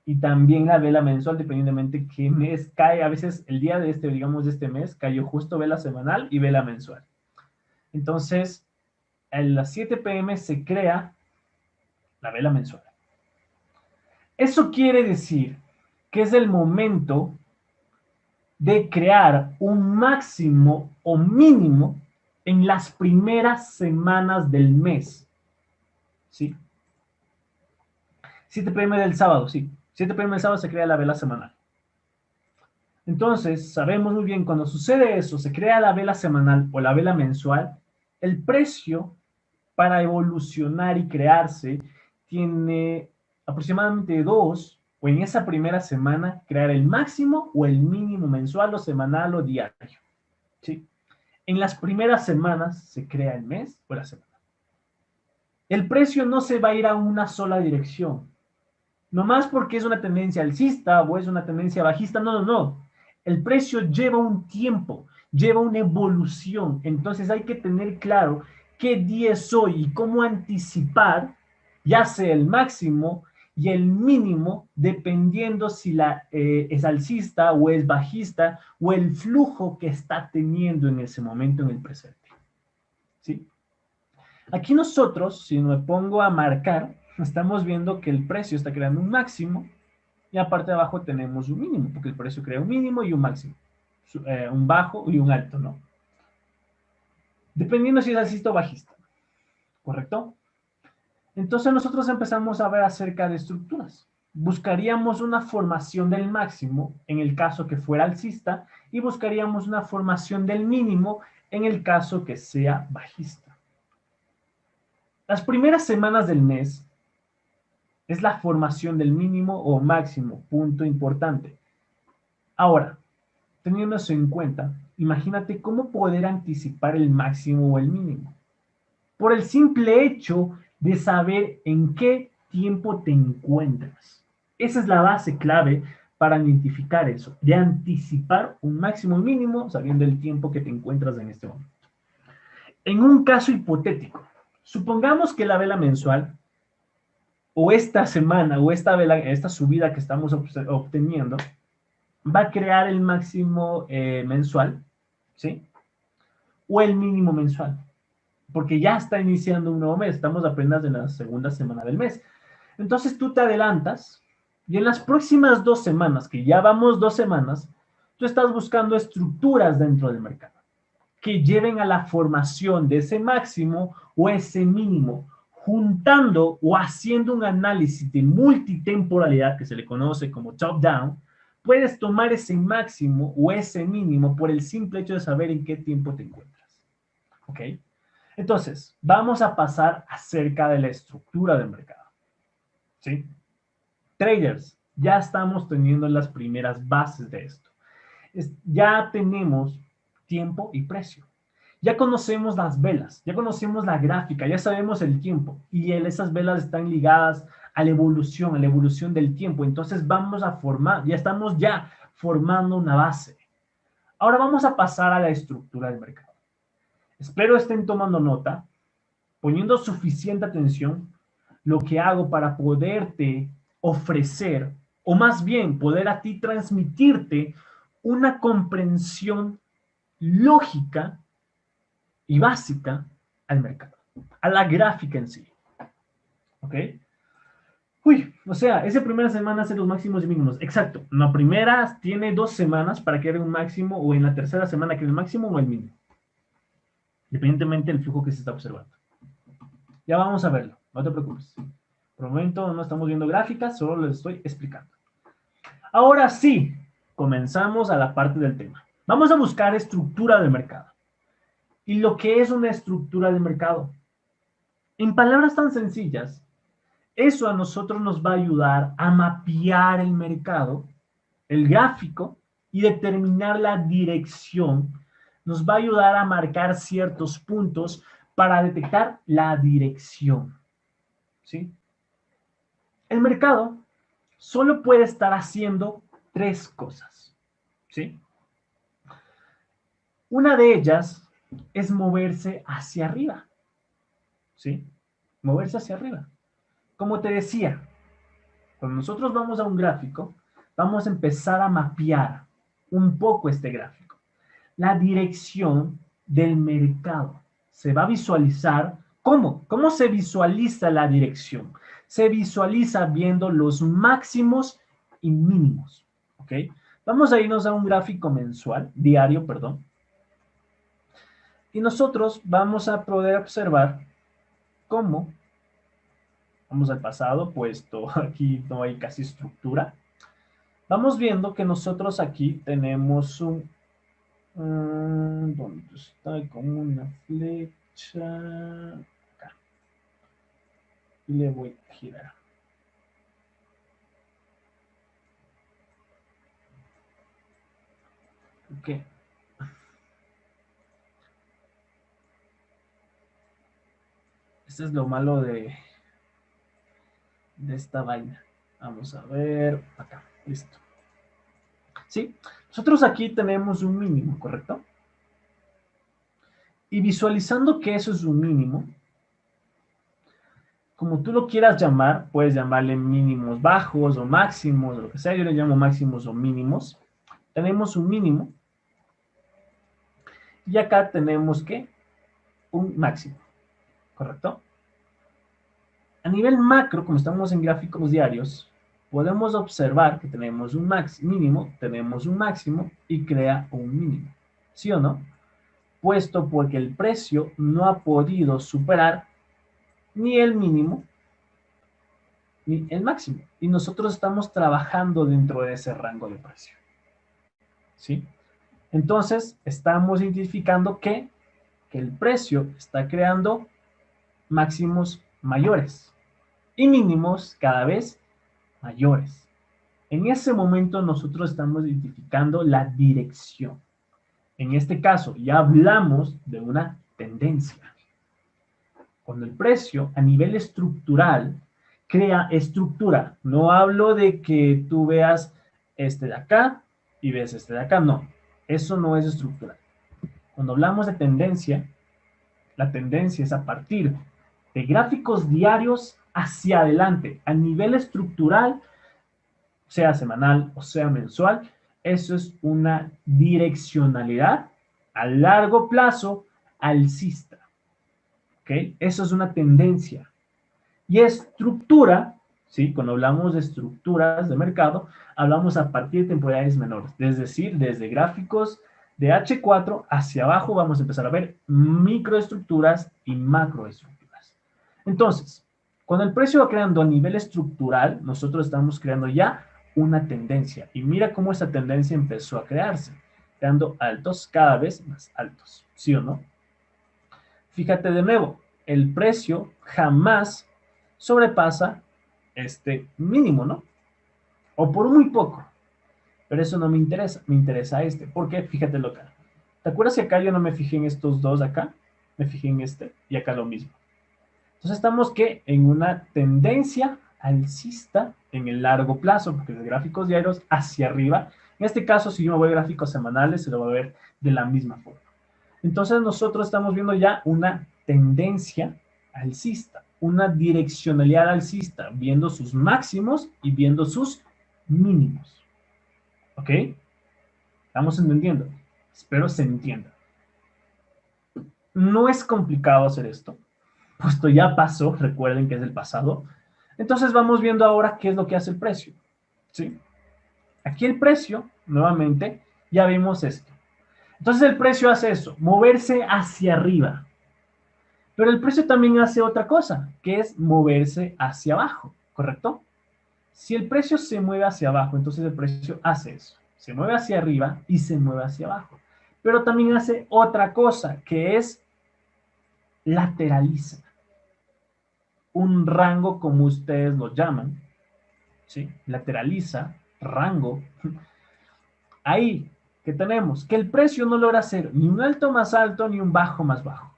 y también la vela mensual, dependientemente qué mes cae. A veces el día de digamos de este mes, cayó justo vela semanal y vela mensual. Entonces, a las 7 p.m. se crea la vela mensual. Eso quiere decir que es el momento de crear un máximo o mínimo en las primeras semanas del mes. ¿Sí? 7 p.m. del sábado, sí. 7 p.m. del sábado se crea la vela semanal. Entonces, sabemos muy bien, cuando sucede eso, se crea la vela semanal o la vela mensual, el precio para evolucionar y crearse tiene aproximadamente 2, o en esa primera semana, crear el máximo o el mínimo mensual o semanal o diario. ¿Sí? En las primeras semanas se crea el mes o la semana. El precio no se va a ir a una sola dirección. No más porque es una tendencia alcista o es una tendencia bajista. No, no, no. El precio lleva un tiempo, lleva una evolución. Entonces hay que tener claro qué día es hoy y cómo anticipar, ya sea el máximo y el mínimo, dependiendo si es alcista o es bajista o el flujo que está teniendo en ese momento en el presente. ¿Sí? Aquí nosotros, si me pongo a marcar, estamos viendo que el precio está creando un máximo y aparte de abajo tenemos un mínimo, porque el precio crea un mínimo y un máximo, un bajo y un alto, ¿no? Dependiendo si es alcista o bajista, ¿correcto? Entonces nosotros empezamos a ver acerca de estructuras. Buscaríamos una formación del máximo en el caso que fuera alcista y buscaríamos una formación del mínimo en el caso que sea bajista. Las primeras semanas del mes es la formación del mínimo o máximo, punto importante. Ahora, teniendo eso en cuenta, imagínate cómo poder anticipar el máximo o el mínimo. Por el simple hecho de saber en qué tiempo te encuentras. Esa es la base clave para identificar eso, de anticipar un máximo y mínimo sabiendo el tiempo que te encuentras en este momento. En un caso hipotético, supongamos que la vela mensual o esta semana o esta vela, esta subida que estamos obteniendo va a crear el máximo mensual, ¿sí? O el mínimo mensual, porque ya está iniciando un nuevo mes, estamos apenas en la segunda semana del mes. Entonces tú te adelantas y en las próximas 2 semanas, que ya vamos 2 semanas, tú estás buscando estructuras dentro del mercado que lleven a la formación de ese máximo o ese mínimo, juntando o haciendo un análisis de multitemporalidad que se le conoce como top-down. Puedes tomar ese máximo o ese mínimo por el simple hecho de saber en qué tiempo te encuentras. ¿Ok? Entonces, vamos a pasar acerca de la estructura del mercado. ¿Sí? Traders, ya estamos teniendo las primeras bases de esto. Ya tenemos tiempo y precio. Ya conocemos las velas, ya conocemos la gráfica, ya sabemos el tiempo y esas velas están ligadas a la evolución del tiempo. Entonces vamos a formar, ya estamos formando una base. Ahora vamos a pasar a la estructura del mercado. Espero estén tomando nota, poniendo suficiente atención lo que hago para poderte ofrecer, o más bien poder a ti transmitirte una comprensión lógica y básica al mercado, a la gráfica en sí. ¿Ok? Uy, o sea, esa primera semana hace los máximos y mínimos. Exacto. La primera tiene 2 semanas para que haga un máximo, o en la tercera semana que el máximo o el mínimo. Independientemente del flujo que se está observando. Ya vamos a verlo, no te preocupes. Por el momento no estamos viendo gráficas, solo les estoy explicando. Ahora sí, comenzamos a la parte del tema. Vamos a buscar estructura de mercado. ¿Y lo que es una estructura de mercado? En palabras tan sencillas, eso a nosotros nos va a ayudar a mapear el mercado, el gráfico, y determinar la dirección. Nos va a ayudar a marcar ciertos puntos para detectar la dirección. ¿Sí? El mercado solo puede estar haciendo 3 cosas. ¿Sí? Una de ellas es moverse hacia arriba. ¿Sí? Moverse hacia arriba. Como te decía, cuando nosotros vamos a un gráfico, vamos a empezar a mapear un poco este gráfico. La dirección del mercado. Se va a visualizar. ¿Cómo? ¿Cómo se visualiza la dirección? Se visualiza viendo los máximos y mínimos. ¿Ok? Vamos a irnos a un gráfico mensual, diario, perdón. Y nosotros vamos a poder observar cómo, vamos al pasado, puesto aquí no hay casi estructura. Vamos viendo que nosotros aquí tenemos un, ¿dónde está? Como una flecha, acá. Y le voy a girar. Ok. Este es lo malo de esta vaina. Vamos a ver acá, listo. ¿Sí? Nosotros aquí tenemos un mínimo, ¿correcto? Y visualizando que eso es un mínimo, como tú lo quieras llamar, puedes llamarle mínimos bajos o máximos, lo que sea, yo le llamo máximos o mínimos. Tenemos un mínimo. Y acá tenemos, ¿qué? Un máximo, ¿correcto? A nivel macro, como estamos en gráficos diarios, podemos observar que tenemos un mínimo, tenemos un máximo y crea un mínimo. ¿Sí o no? Puesto porque el precio no ha podido superar ni el mínimo ni el máximo. Y nosotros estamos trabajando dentro de ese rango de precio. ¿Sí? Entonces, estamos identificando que el precio está creando máximos mayores y mínimos cada vez mayores. En ese momento nosotros estamos identificando la dirección. En este caso ya hablamos de una tendencia. Cuando el precio a nivel estructural crea estructura, no hablo de que tú veas este de acá y ves este de acá, no, eso no es estructural. Cuando hablamos de tendencia, la tendencia es a partir de gráficos diarios hacia adelante, a nivel estructural, sea semanal o sea mensual, eso es una direccionalidad a largo plazo alcista. ¿Ok? Eso es una tendencia. Y estructura, ¿sí? Cuando hablamos de estructuras de mercado, hablamos a partir de temporalidades menores, es decir, desde gráficos de H4 hacia abajo vamos a empezar a ver microestructuras y macroestructuras. Entonces, cuando el precio va creando a nivel estructural, nosotros estamos creando ya una tendencia. Y mira cómo esa tendencia empezó a crearse, creando altos cada vez más altos, ¿sí o no? Fíjate de nuevo, el precio jamás sobrepasa este mínimo, ¿no? O por muy poco. Pero eso no me interesa este. Porque fíjate lo acá. ¿Te acuerdas que acá yo no me fijé en estos dos acá? Me fijé en este y acá lo mismo. Entonces estamos que en una tendencia alcista en el largo plazo, porque de gráficos diarios hacia arriba. En este caso, si yo me voy a gráficos semanales, se lo va a ver de la misma forma. Entonces nosotros estamos viendo ya una tendencia alcista, una direccionalidad alcista, viendo sus máximos y viendo sus mínimos. ¿Ok? ¿Estamos entendiendo? Espero se entienda. No es complicado hacer esto, puesto ya pasó, recuerden que es el pasado. Entonces vamos viendo ahora qué es lo que hace el precio. ¿Sí? Aquí el precio, nuevamente, ya vimos esto. Entonces el precio hace eso, moverse hacia arriba. Pero el precio también hace otra cosa, que es moverse hacia abajo, ¿correcto? Si el precio se mueve hacia abajo, entonces el precio hace eso. Se mueve hacia arriba y se mueve hacia abajo. Pero también hace otra cosa, que es lateraliza. Un rango, como ustedes lo llaman, ¿sí? Lateraliza, rango. Ahí, ¿qué tenemos? Que el precio no logra ser ni un alto más alto ni un bajo más bajo.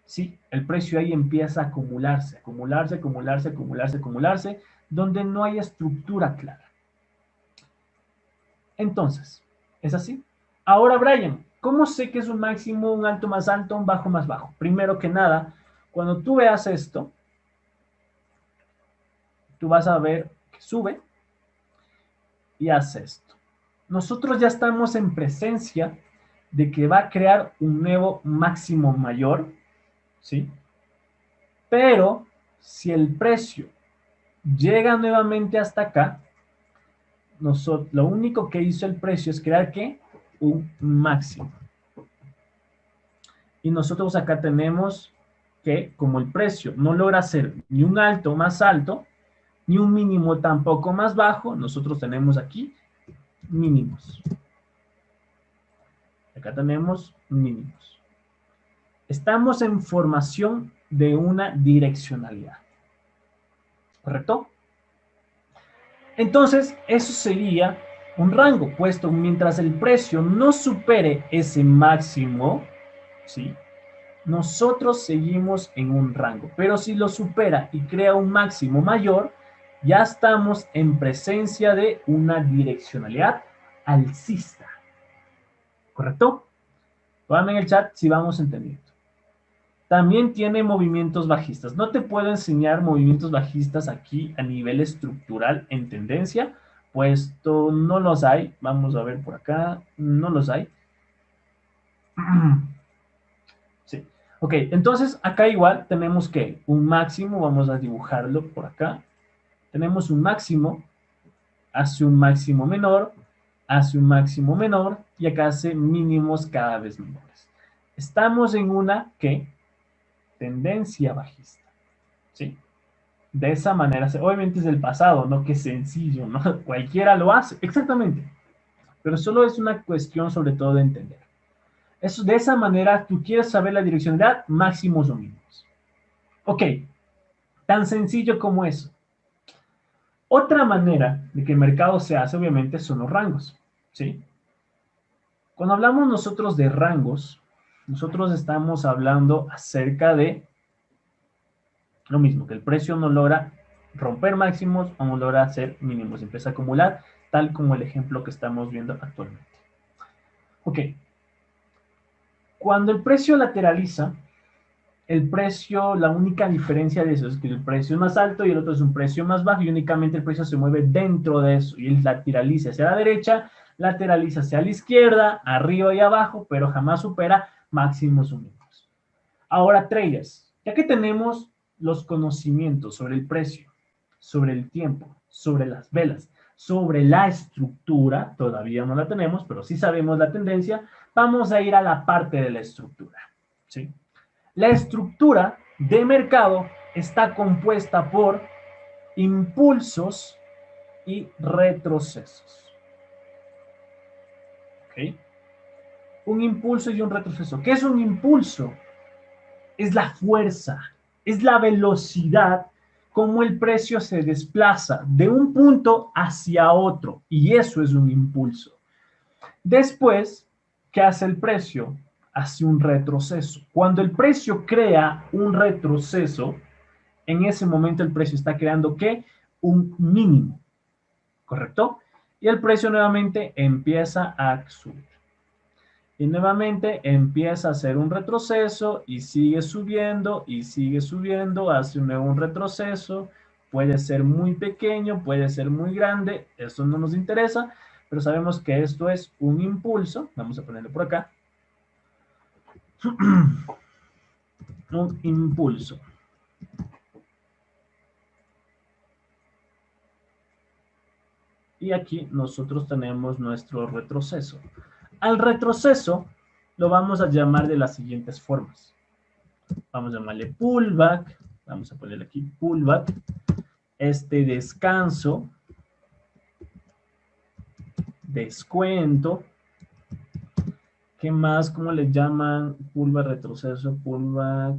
Sí, el precio ahí empieza a acumularse, acumularse, acumularse, acumularse, acumularse, donde no hay estructura clara. Entonces, ¿es así? Ahora, Brian, ¿cómo sé que es un máximo, un alto más alto, un bajo más bajo? Primero que nada, cuando tú veas esto, tú vas a ver que sube y hace esto. Nosotros ya estamos en presencia de que va a crear un nuevo máximo mayor, ¿sí? Pero si el precio llega nuevamente hasta acá, lo único que hizo el precio es crear, ¿qué? Un máximo. Y nosotros acá tenemos que, como el precio no logra ser ni un alto más alto, ni un mínimo tampoco más bajo, nosotros tenemos aquí mínimos. Acá tenemos mínimos. Estamos en formación de una direccionalidad. ¿Correcto? Entonces, eso sería un rango, puesto mientras el precio no supere ese máximo, ¿sí? Nosotros seguimos en un rango. Pero si lo supera y crea un máximo mayor, ya estamos en presencia de una direccionalidad alcista. ¿Correcto? Pónganme en el chat si vamos entendiendo. También tiene movimientos bajistas. No te puedo enseñar movimientos bajistas aquí a nivel estructural en tendencia, puesto no los hay. Vamos a ver por acá. No los hay. Sí. Ok, entonces acá igual tenemos que un máximo, vamos a dibujarlo por acá. Tenemos un máximo, hace un máximo menor, hace un máximo menor y acá hace mínimos cada vez menores. Estamos en una que tendencia bajista, ¿sí? De esa manera, obviamente es del pasado, no que es sencillo, ¿no? Cualquiera lo hace, exactamente. Pero solo es una cuestión sobre todo de entender. Eso, de esa manera, tú quieres saber la direccionalidad, máximos o mínimos. Ok, tan sencillo como eso. Otra manera de que el mercado se hace, obviamente, son los rangos, ¿sí? Cuando hablamos nosotros de rangos, nosotros estamos hablando acerca de lo mismo, que el precio no logra romper máximos o no logra hacer mínimos, empieza a acumular, tal como el ejemplo que estamos viendo actualmente. Ok. Cuando el precio lateraliza, el precio, la única diferencia de eso es que el precio es más alto y el otro es un precio más bajo y únicamente el precio se mueve dentro de eso y él lateraliza hacia la derecha, lateraliza hacia la izquierda, arriba y abajo, pero jamás supera máximos o mínimos. Ahora, traders, ya que tenemos los conocimientos sobre el precio, sobre el tiempo, sobre las velas, sobre la estructura, todavía no la tenemos, pero sí sabemos la tendencia, vamos a ir a la parte de la estructura, ¿sí? La estructura de mercado está compuesta por impulsos y retrocesos. ¿Ok? Un impulso y un retroceso. ¿Qué es un impulso? Es la fuerza, es la velocidad como el precio se desplaza de un punto hacia otro. Y eso es un impulso. Después, ¿qué hace el precio? Hace un retroceso. Cuando el precio crea un retroceso, en ese momento el precio está creando ¿qué? Un mínimo, ¿correcto? Y el precio nuevamente empieza a subir. Y nuevamente empieza a hacer un retroceso y sigue subiendo, hace un nuevo retroceso, puede ser muy pequeño, puede ser muy grande, eso no nos interesa, pero sabemos que esto es un impulso, vamos a ponerlo por acá, un impulso. Y aquí nosotros tenemos nuestro retroceso. Al retroceso lo vamos a llamar de las siguientes formas. Vamos a llamarle pullback, vamos a ponerle aquí pullback, descanso, descuento. ¿Qué más? ¿Cómo le llaman? Pullback, retroceso, pullback,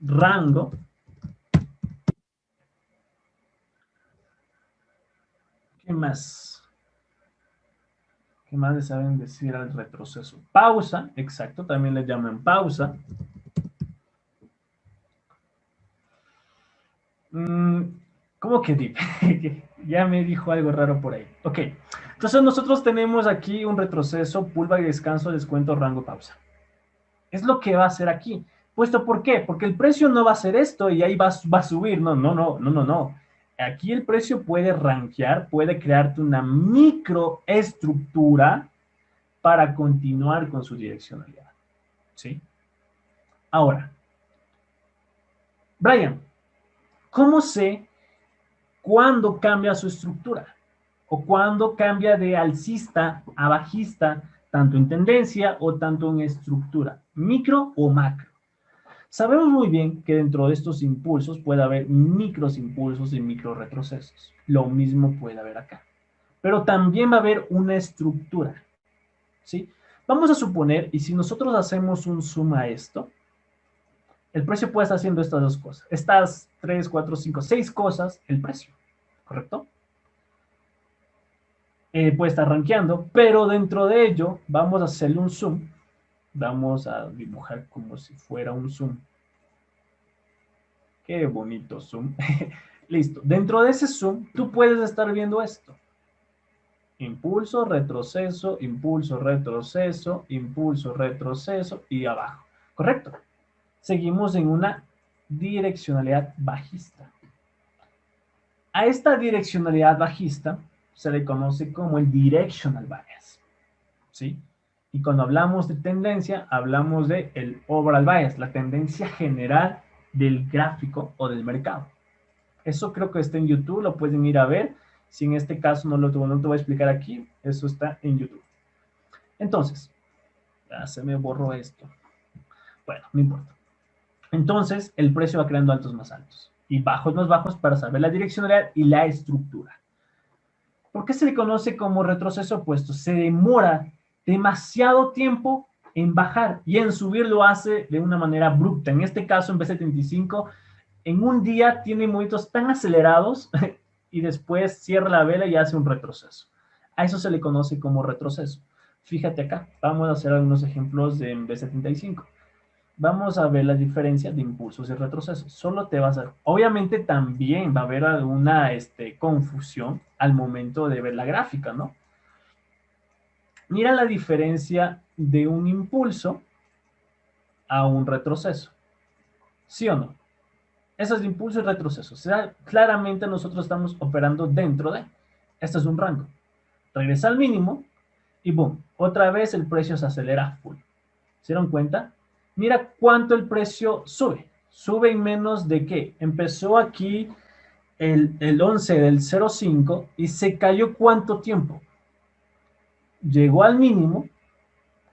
rango. ¿Qué más? ¿Qué más le saben decir al retroceso? Pausa, exacto, también le llaman pausa. ¿Cómo que deep? Ya me dijo algo raro por ahí. Ok, entonces nosotros tenemos aquí un retroceso, pullback, descanso, descuento, rango, pausa. Es lo que va a hacer aquí. ¿Puesto por qué? Porque el precio no va a hacer esto y ahí va a subir. No. Aquí el precio puede rankear, puede crearte una microestructura para continuar con su direccionalidad. ¿Sí? Ahora, Brian, ¿cómo sé cuándo cambia su estructura? O cuándo cambia de alcista a bajista, tanto en tendencia o tanto en estructura, micro o macro. Sabemos muy bien que dentro de estos impulsos puede haber micros impulsos y micro retrocesos. Lo mismo puede haber acá. Pero también va a haber una estructura. ¿Sí? Vamos a suponer, y si nosotros hacemos un zoom a esto, el precio puede estar haciendo estas dos cosas. Estas 3, 4, 5, 6 cosas, el precio. ¿Correcto? Puede estar rankeando, pero dentro de ello vamos a hacerle un zoom. Vamos a dibujar como si fuera un zoom. Qué bonito zoom. Listo. Dentro de ese zoom, tú puedes estar viendo esto. Impulso, retroceso, impulso, retroceso, impulso, retroceso y abajo. ¿Correcto? Seguimos en una direccionalidad bajista. A esta direccionalidad bajista se le conoce como el directional bias. ¿Sí? Y cuando hablamos de tendencia, hablamos de el overall bias, la tendencia general del gráfico o del mercado. Eso creo que está en YouTube, lo pueden ir a ver. Si en este caso no te voy a explicar aquí, eso está en YouTube. Entonces, ya se me borró esto. Bueno, no importa. Entonces, el precio va creando altos más altos y bajos más bajos para saber la direccionalidad y la estructura. ¿Por qué se le conoce como retroceso opuesto? Se demora demasiado tiempo en bajar y en subir lo hace de una manera abrupta. En este caso, en vez de 75, en un día tiene movimientos tan acelerados y después cierra la vela y hace un retroceso. A eso se le conoce como retroceso. Fíjate acá, vamos a hacer algunos ejemplos de B75. Vamos a ver la diferencia de impulsos y retrocesos. Solo te vas a... Obviamente también va a haber alguna confusión al momento de ver la gráfica, ¿no? Mira la diferencia de un impulso a un retroceso. ¿Sí o no? Eso es de impulso y retroceso. O sea, claramente nosotros estamos operando dentro de... Este es un rango. Regresa al mínimo y boom, otra vez el precio se acelera full. ¿Se dieron cuenta? Mira cuánto el precio sube. Sube en menos de qué. Empezó aquí el 11 del 0,5 y se cayó ¿cuánto tiempo? Llegó al mínimo,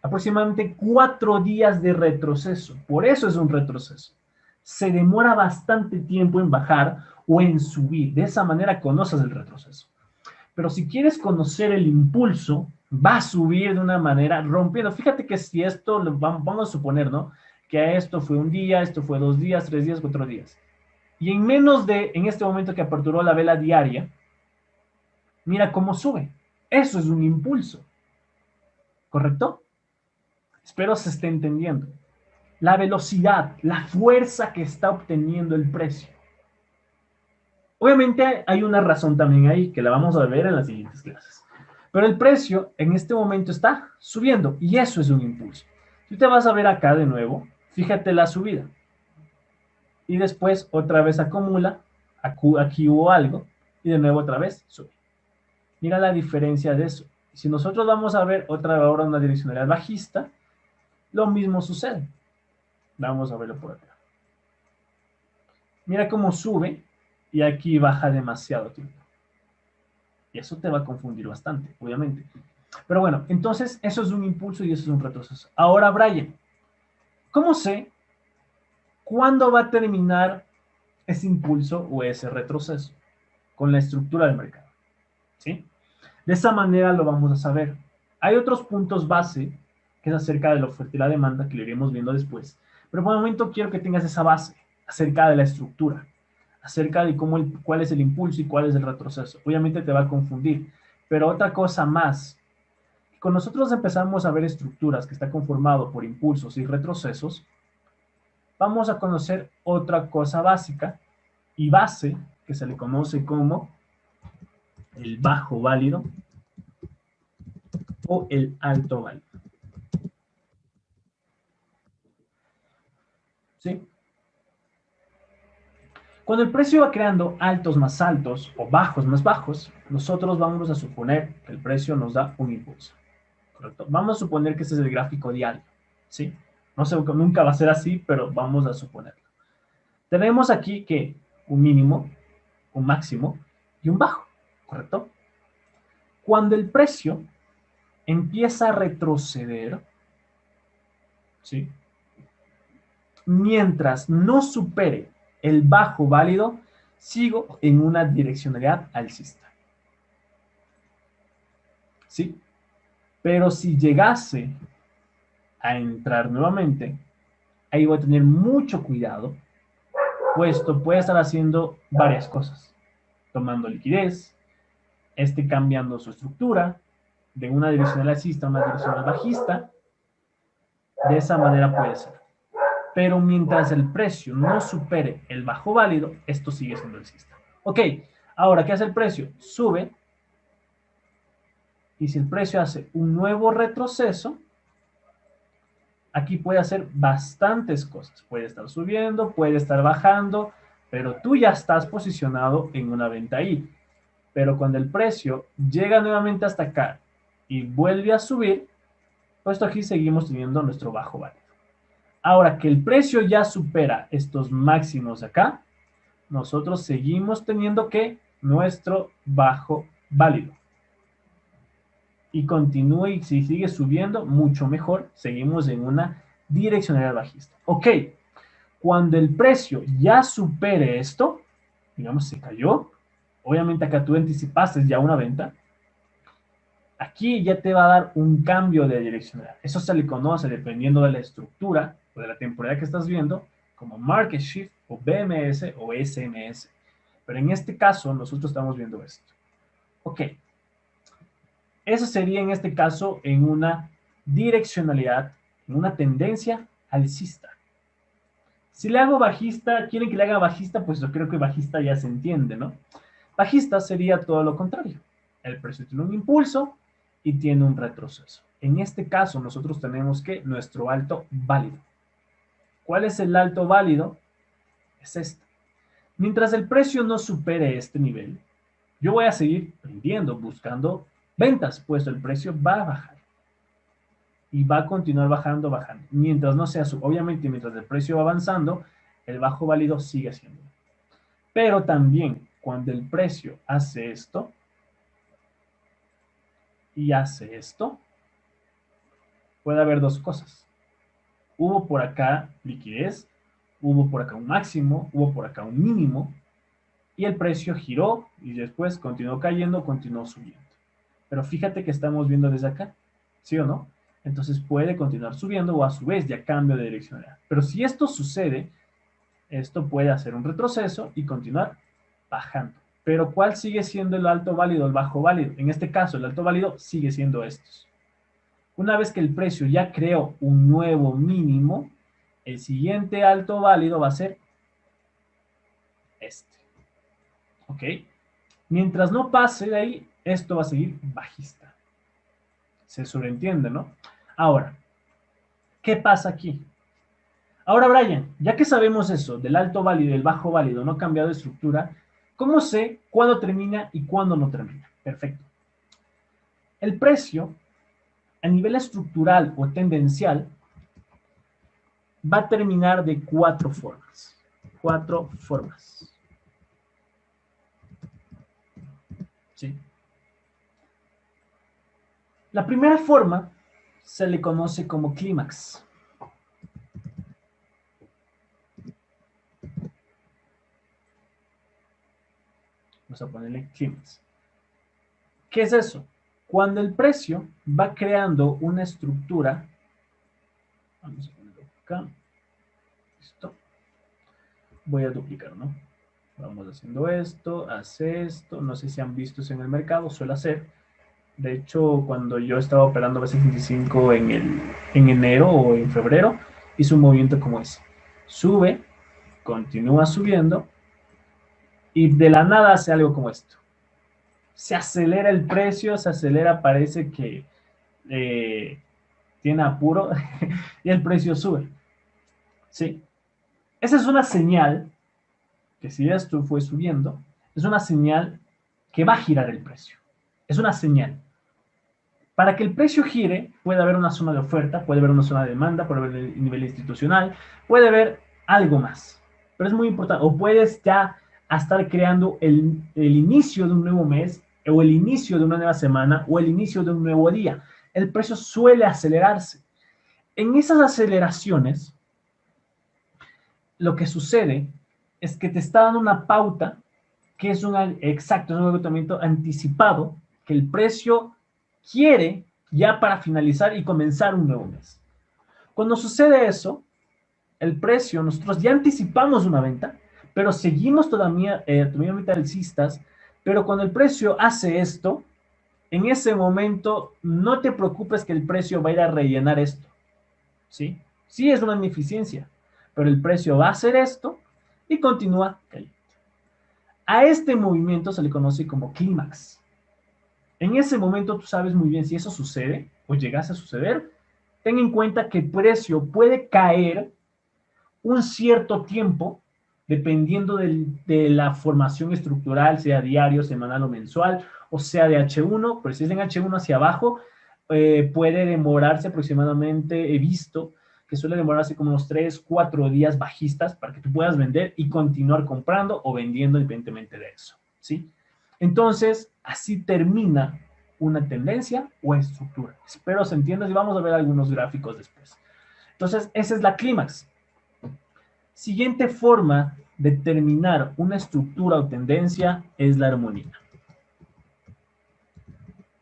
aproximadamente 4 días de retroceso. Por eso es un retroceso. Se demora bastante tiempo en bajar o en subir. De esa manera conoces el retroceso. Pero si quieres conocer el impulso, va a subir de una manera rompiendo. Fíjate que si esto, vamos a suponer, ¿no? Que esto fue un día, esto fue 2 días, 3 días, 4 días. Y en menos de, en este momento que aperturó la vela diaria, mira cómo sube. Eso es un impulso. ¿Correcto? Espero se esté entendiendo. La velocidad, la fuerza que está obteniendo el precio. Obviamente hay una razón también ahí que la vamos a ver en las siguientes clases. Pero el precio en este momento está subiendo y eso es un impulso. Si te vas a ver acá de nuevo, fíjate la subida. Y después otra vez acumula, aquí hubo algo y de nuevo otra vez sube. Mira la diferencia de eso. Si nosotros vamos a ver otra hora una direccionalidad bajista, lo mismo sucede. Vamos a verlo por acá. Mira cómo sube y aquí baja demasiado tiempo. Y eso te va a confundir bastante, obviamente. Pero bueno, entonces eso es un impulso y eso es un retroceso. Ahora, Brian, ¿cómo sé cuándo va a terminar ese impulso o ese retroceso? Con la estructura del mercado. ¿Sí? De esa manera lo vamos a saber. Hay otros puntos base, que es acerca de la oferta y la demanda, que lo iremos viendo después. Pero por el momento quiero que tengas esa base acerca de la estructura, acerca de cuál es el impulso y cuál es el retroceso. Obviamente te va a confundir, pero otra cosa más, cuando nosotros empezamos a ver estructuras que están conformadas por impulsos y retrocesos, vamos a conocer otra cosa básica y base, que se le conoce como el bajo válido o el alto válido. ¿Sí? Cuando el precio va creando altos más altos o bajos más bajos, nosotros vamos a suponer que el precio nos da un impulso. ¿Correcto? Vamos a suponer que este es el gráfico diario. ¿Sí? No sé, nunca va a ser así, pero vamos a suponerlo. Tenemos aquí que un mínimo, un máximo y un bajo. ¿Correcto? Cuando el precio empieza a retroceder, ¿sí? Mientras no supere el bajo válido, sigo en una direccionalidad alcista. ¿Sí? Pero si llegase a entrar nuevamente, ahí voy a tener mucho cuidado, puesto puede estar haciendo varias cosas. Tomando liquidez, cambiando su estructura, de una direccional alcista a una direccional bajista. De esa manera puede ser. Pero mientras el precio no supere el bajo válido, esto sigue siendo alcista. Ok, ahora, ¿qué hace el precio? Sube. Y si el precio hace un nuevo retroceso, aquí puede hacer bastantes cosas. Puede estar subiendo, puede estar bajando, pero tú ya estás posicionado en una venta ahí. Pero cuando el precio llega nuevamente hasta acá y vuelve a subir, pues aquí seguimos teniendo nuestro bajo válido. Ahora que el precio ya supera estos máximos acá, nosotros seguimos teniendo que nuestro bajo válido. Y continúa y si sigue subiendo, mucho mejor, seguimos en una direccionalidad bajista. Ok, cuando el precio ya supere esto, digamos se cayó, obviamente acá tú anticipaste ya una venta, aquí ya te va a dar un cambio de direccionalidad. Eso se le conoce, dependiendo de la estructura o de la temporada que estás viendo, como market shift o BMS o SMS. Pero en este caso, nosotros estamos viendo esto. Ok. Eso sería en este caso en una direccionalidad, en una tendencia alcista. Si le hago bajista, quieren que le haga bajista, pues yo creo que bajista ya se entiende, ¿no? Bajista sería todo lo contrario. El precio tiene un impulso y tiene un retroceso. En este caso, nosotros tenemos que nuestro alto válido. ¿Cuál es el alto válido? Es este. Mientras el precio no supere este nivel, yo voy a seguir vendiendo, buscando ventas, pues el precio va a bajar. Y va a continuar bajando, bajando. Mientras no sea obviamente, mientras el precio va avanzando, el bajo válido sigue siendo. Pero también, cuando el precio hace esto y hace esto, puede haber dos cosas. Hubo por acá liquidez, hubo por acá un máximo, hubo por acá un mínimo, y el precio giró y después continuó cayendo, continuó subiendo. Pero fíjate que estamos viendo desde acá, ¿sí o no? Entonces puede continuar subiendo o a su vez ya cambio de direccionalidad. Pero si esto sucede, esto puede hacer un retroceso y continuar bajando. Pero ¿cuál sigue siendo el alto válido, el bajo válido? En este caso, el alto válido sigue siendo estos. Una vez que el precio ya creó un nuevo mínimo, el siguiente alto válido va a ser este. ¿Ok? Mientras no pase de ahí, esto va a seguir bajista. Se sobreentiende, ¿no? Ahora, ¿qué pasa aquí? Ahora, Brian, ya que sabemos eso, del alto válido y el bajo válido, no ha cambiado de estructura, ¿cómo sé cuándo termina y cuándo no termina? Perfecto. El precio, a nivel estructural o tendencial, va a terminar de cuatro formas. Cuatro formas. ¿Sí? La primera forma se le conoce como clímax. Vamos a ponerle clímax. ¿Qué es eso? Cuando el precio va creando una estructura, vamos a ponerlo acá, listo, voy a duplicar, ¿no? Vamos haciendo esto, hace esto, no sé si han visto eso en el mercado, suele hacer. De hecho, cuando yo estaba operando BC25 en enero o en febrero, hizo un movimiento como ese. Sube, continúa subiendo y de la nada hace algo como esto. Se acelera el precio, se acelera, parece que tiene apuro y el precio sube. ¿Sí? Esa es una señal que si esto fue subiendo, es una señal que va a girar el precio. Es una señal. Para que el precio gire, puede haber una zona de oferta, puede haber una zona de demanda, puede haber el nivel institucional, puede haber algo más. Pero es muy importante. O puedes ya estar creando el inicio de un nuevo mes, o el inicio de una nueva semana, o el inicio de un nuevo día. El precio suele acelerarse. En esas aceleraciones, lo que sucede es que te está dando una pauta que es un agotamiento anticipado que el precio quiere ya para finalizar y comenzar un nuevo mes. Cuando sucede eso, el precio, nosotros ya anticipamos una venta, pero seguimos todavía alcistas, pero cuando el precio hace esto, en ese momento no te preocupes que el precio va a ir a rellenar esto, ¿sí? Sí es una ineficiencia, pero el precio va a hacer esto y continúa cayendo. A este movimiento se le conoce como clímax. En ese momento tú sabes muy bien si eso sucede o llegase a suceder. Ten en cuenta que el precio puede caer un cierto tiempo dependiendo de la formación estructural, sea diario, semanal o mensual, o sea de H1, pero si es en H1 hacia abajo, puede demorarse aproximadamente, he visto que suele demorarse como unos 3, 4 días bajistas para que tú puedas vender y continuar comprando o vendiendo independientemente de eso, ¿sí? Entonces, así termina una tendencia o estructura. Espero se entienda y vamos a ver algunos gráficos después. Entonces, esa es la clímax. Siguiente forma de terminar una estructura o tendencia es la armonía,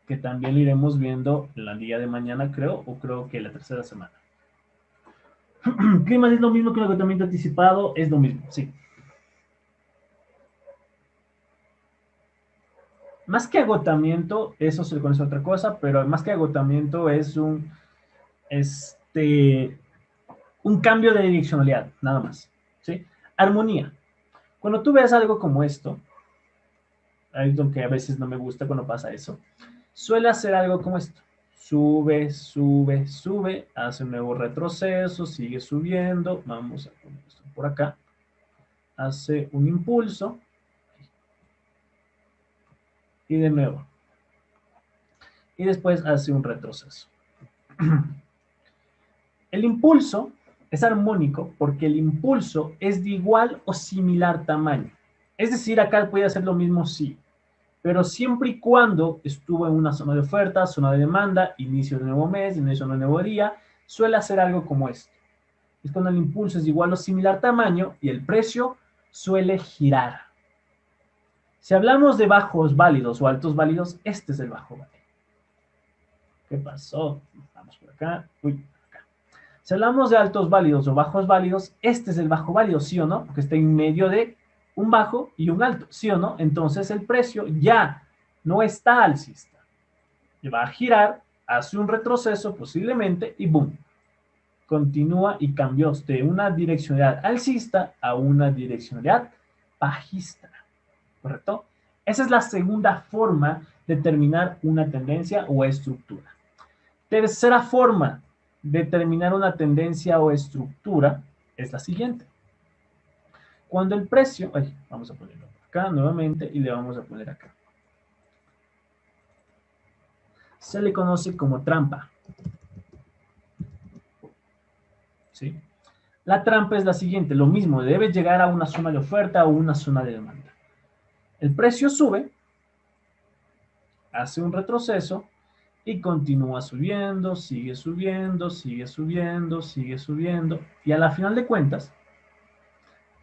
que también iremos viendo el día de mañana, creo que la tercera semana. Clima es lo mismo que un agotamiento anticipado, es lo mismo, sí. Más que agotamiento, eso se le conoce otra cosa, pero más que agotamiento es un cambio de direccionalidad, nada más, ¿sí? Armonía. Cuando tú ves algo como esto, algo que a veces no me gusta cuando pasa eso, suele hacer algo como esto. Sube, sube, sube, hace un nuevo retroceso, sigue subiendo, vamos a poner esto por acá, hace un impulso, y de nuevo, y después hace un retroceso. El impulso es armónico porque el impulso es de igual o similar tamaño. Es decir, acá puede hacer lo mismo, sí, pero siempre y cuando estuvo en una zona de oferta, zona de demanda, inicio de nuevo mes, inicio de nuevo día, suele hacer algo como esto. Es cuando el impulso es de igual o similar tamaño y el precio suele girar. Si hablamos de bajos válidos o altos válidos, este es el bajo válido. ¿Qué pasó? Vamos por acá. Uy, acá. Si hablamos de altos válidos o bajos válidos, este es el bajo válido, ¿sí o no? Porque está en medio de un bajo y un alto, ¿sí o no? Entonces el precio ya no está alcista. Va a girar, hace un retroceso posiblemente y ¡boom! Continúa y cambió de una direccionalidad alcista a una direccionalidad bajista. ¿Correcto? Esa es la segunda forma de determinar una tendencia o estructura. Tercera forma de determinar una tendencia o estructura es la siguiente. Cuando el precio, vamos a ponerlo acá nuevamente y le vamos a poner acá. Se le conoce como trampa. ¿Sí? La trampa es la siguiente, lo mismo, debe llegar a una zona de oferta o una zona de demanda. El precio sube, hace un retroceso y continúa subiendo, sigue subiendo, sigue subiendo, sigue subiendo. Y a la final de cuentas,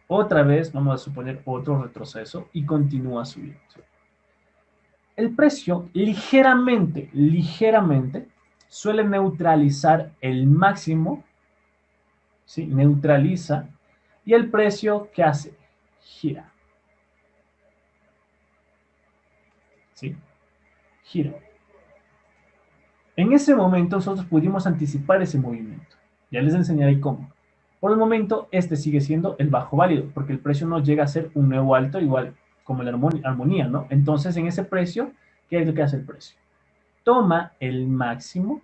otra vez vamos a suponer otro retroceso y continúa subiendo. El precio ligeramente suele neutralizar el máximo, ¿sí? Neutraliza. Y el precio, ¿qué hace? Gira. ¿Sí? Gira. En ese momento nosotros pudimos anticipar ese movimiento. Ya les enseñaré cómo. Por el momento, este sigue siendo el bajo válido, porque el precio no llega a ser un nuevo alto, igual como la armonía, ¿no? Entonces, en ese precio, ¿qué es lo que hace el precio? Toma el máximo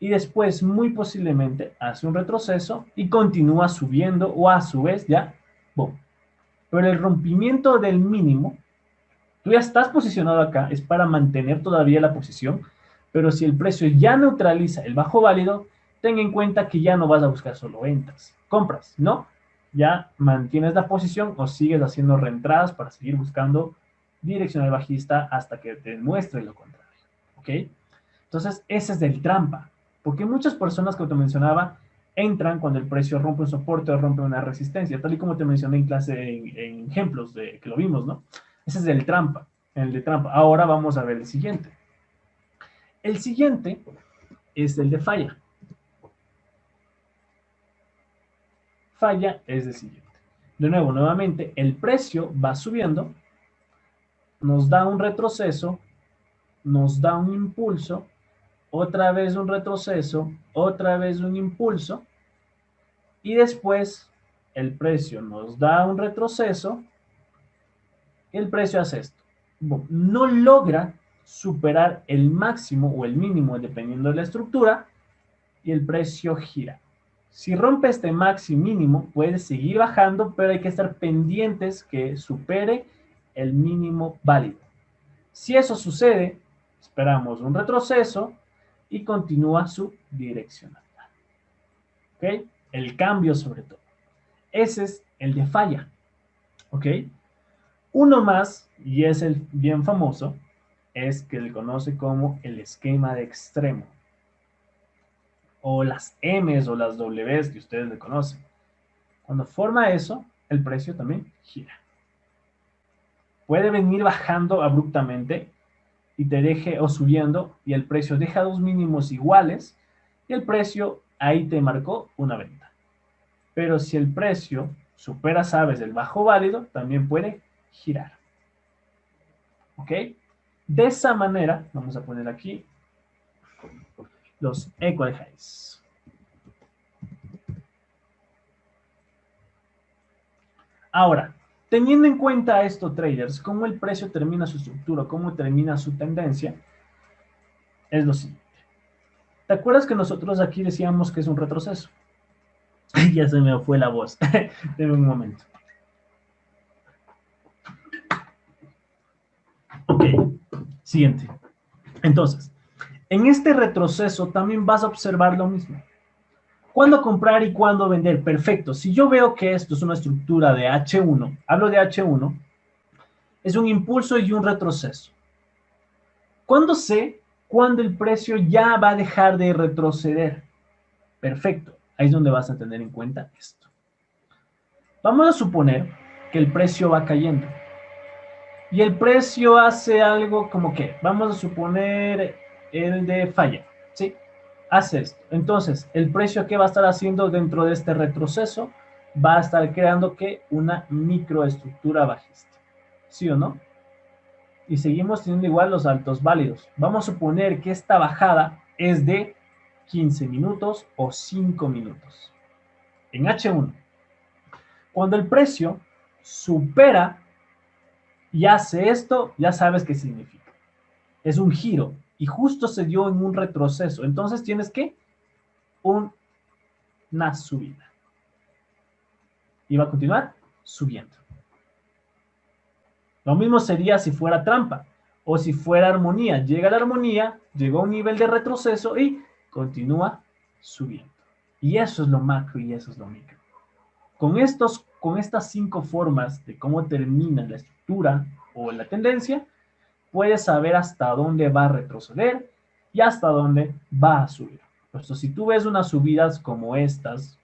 y después, muy posiblemente, hace un retroceso y continúa subiendo o a su vez ya, ¡boom! Pero el rompimiento del mínimo, tú ya estás posicionado acá, es para mantener todavía la posición, pero si el precio ya neutraliza el bajo válido, ten en cuenta que ya no vas a buscar solo ventas, compras, ¿no? Ya mantienes la posición o sigues haciendo reentradas para seguir buscando direccional bajista hasta que te demuestre lo contrario, ¿ok? Entonces, ese es el trampa, porque muchas personas, como te mencionaba, entran cuando el precio rompe un soporte o rompe una resistencia, tal y como te mencioné en clase, en ejemplos de que lo vimos, ¿no? Ese es el trampa, el de trampa. Ahora vamos a ver el siguiente. El siguiente es el de falla. Falla es el siguiente. De nuevo, nuevamente, el precio va subiendo, nos da un retroceso, nos da un impulso, otra vez un retroceso, otra vez un impulso, y después el precio nos da un retroceso, y el precio hace esto. No logra superar el máximo o el mínimo dependiendo de la estructura y el precio gira. Si rompe este máximo mínimo puede seguir bajando, pero hay que estar pendientes que supere el mínimo válido. Si eso sucede, esperamos un retroceso y continúa su direccionalidad. ¿Ok? El cambio sobre todo. Ese es el de falla. ¿Ok? Uno más, y es el bien famoso, es que le conoce como el esquema de extremo. O las M's o las W's que ustedes le conocen. Cuando forma eso, el precio también gira. Puede venir bajando abruptamente y te deje, o subiendo, y el precio deja dos mínimos iguales, y el precio ahí te marcó una venta. Pero si el precio supera, sabes, el bajo válido, también puede girar. ¿Ok? De esa manera, vamos a poner aquí los equal highs. Ahora, teniendo en cuenta esto, traders, cómo el precio termina su estructura, cómo termina su tendencia, es lo siguiente. ¿Te acuerdas que nosotros aquí decíamos que es un retroceso? Ya se me fue la voz. Deme un momento. Ok, siguiente. Entonces, en este retroceso también vas a observar lo mismo. ¿Cuándo comprar y cuándo vender? Perfecto. Si yo veo que esto es una estructura de H1, hablo de H1, es un impulso y un retroceso. ¿Cuándo sé cuándo el precio ya va a dejar de retroceder? Perfecto. Ahí es donde vas a tener en cuenta esto. Vamos a suponer que el precio va cayendo. Y el precio hace algo como que, vamos a suponer el de falla, ¿sí? Hace esto. Entonces, el precio que va a estar haciendo dentro de este retroceso va a estar creando que una microestructura bajista, ¿sí o no? Y seguimos teniendo igual los altos válidos. Vamos a suponer que esta bajada es de 15 minutos o 5 minutos. En H1, cuando el precio supera y hace esto, ya sabes qué significa. Es un giro y justo se dio en un retroceso. Entonces tienes que una subida. Y va a continuar subiendo. Lo mismo sería si fuera trampa o si fuera armonía. Llega la armonía, llegó a un nivel de retroceso y continúa subiendo. Y eso es lo macro y eso es lo micro. Con estas 5 formas de cómo termina la estructura o la tendencia, puedes saber hasta dónde va a retroceder y hasta dónde va a subir. Pues si tú ves unas subidas como estas,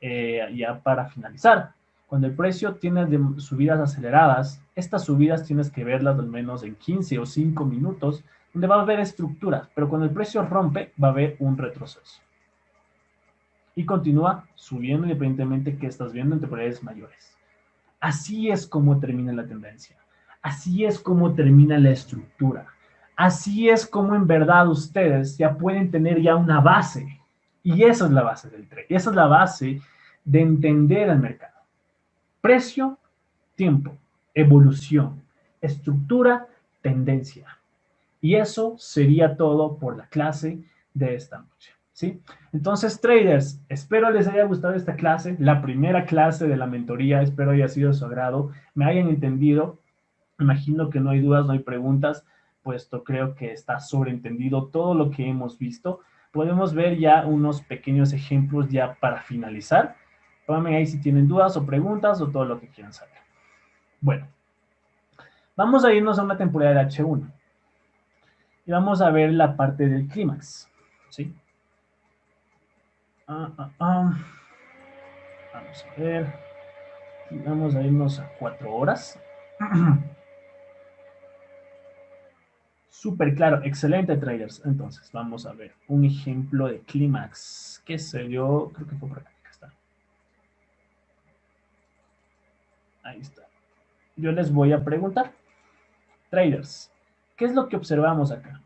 ya para finalizar, cuando el precio tiene subidas aceleradas, estas subidas tienes que verlas al menos en 15 o 5 minutos, donde va a haber estructuras, pero cuando el precio rompe, va a haber un retroceso. Y continúa subiendo independientemente que estás viendo en temporalidades mayores. Así es como termina la tendencia. Así es como termina la estructura. Así es como en verdad ustedes ya pueden tener ya una base. Y esa es la base del trade. Esa es la base de entender el mercado. Precio, tiempo, evolución, estructura, tendencia. Y eso sería todo por la clase de esta noche. ¿Sí? Entonces, traders, espero les haya gustado esta clase, la primera clase de la mentoría, espero haya sido de su agrado, me hayan entendido, imagino que no hay dudas, no hay preguntas, puesto creo que está sobreentendido todo lo que hemos visto. Podemos ver ya unos pequeños ejemplos ya para finalizar. Pónganme ahí si tienen dudas o preguntas o todo lo que quieran saber. Bueno, vamos a irnos a una temporada de H1 y vamos a ver la parte del clímax, ¿sí? Vamos a ver. Vamos a irnos a 4 horas. Súper claro, excelente traders. Entonces, vamos a ver un ejemplo de clímax. ¿Qué se dio? Creo que fue por acá. Acá está. Ahí está. Yo les voy a preguntar. Traders, ¿qué es lo que observamos acá?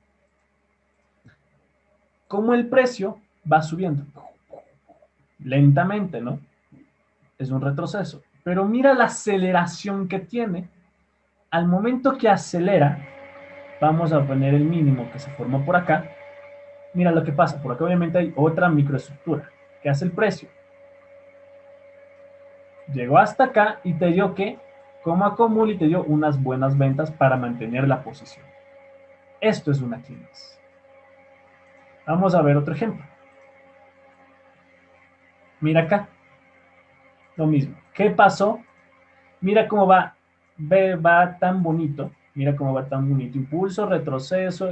Cómo el precio va subiendo. Lentamente, ¿no? Es un retroceso. Pero mira la aceleración que tiene. Al momento que acelera, vamos a poner el mínimo que se formó por acá. Mira lo que pasa. Por acá obviamente hay otra microestructura. ¿Qué hace el precio? Llegó hasta acá y te dio que, como acumula y te dio unas buenas ventas para mantener la posición. Esto es una clímax. Vamos a ver otro ejemplo. Mira acá. Lo mismo. ¿Qué pasó? Mira cómo va tan bonito. Mira cómo va tan bonito. Impulso, retroceso,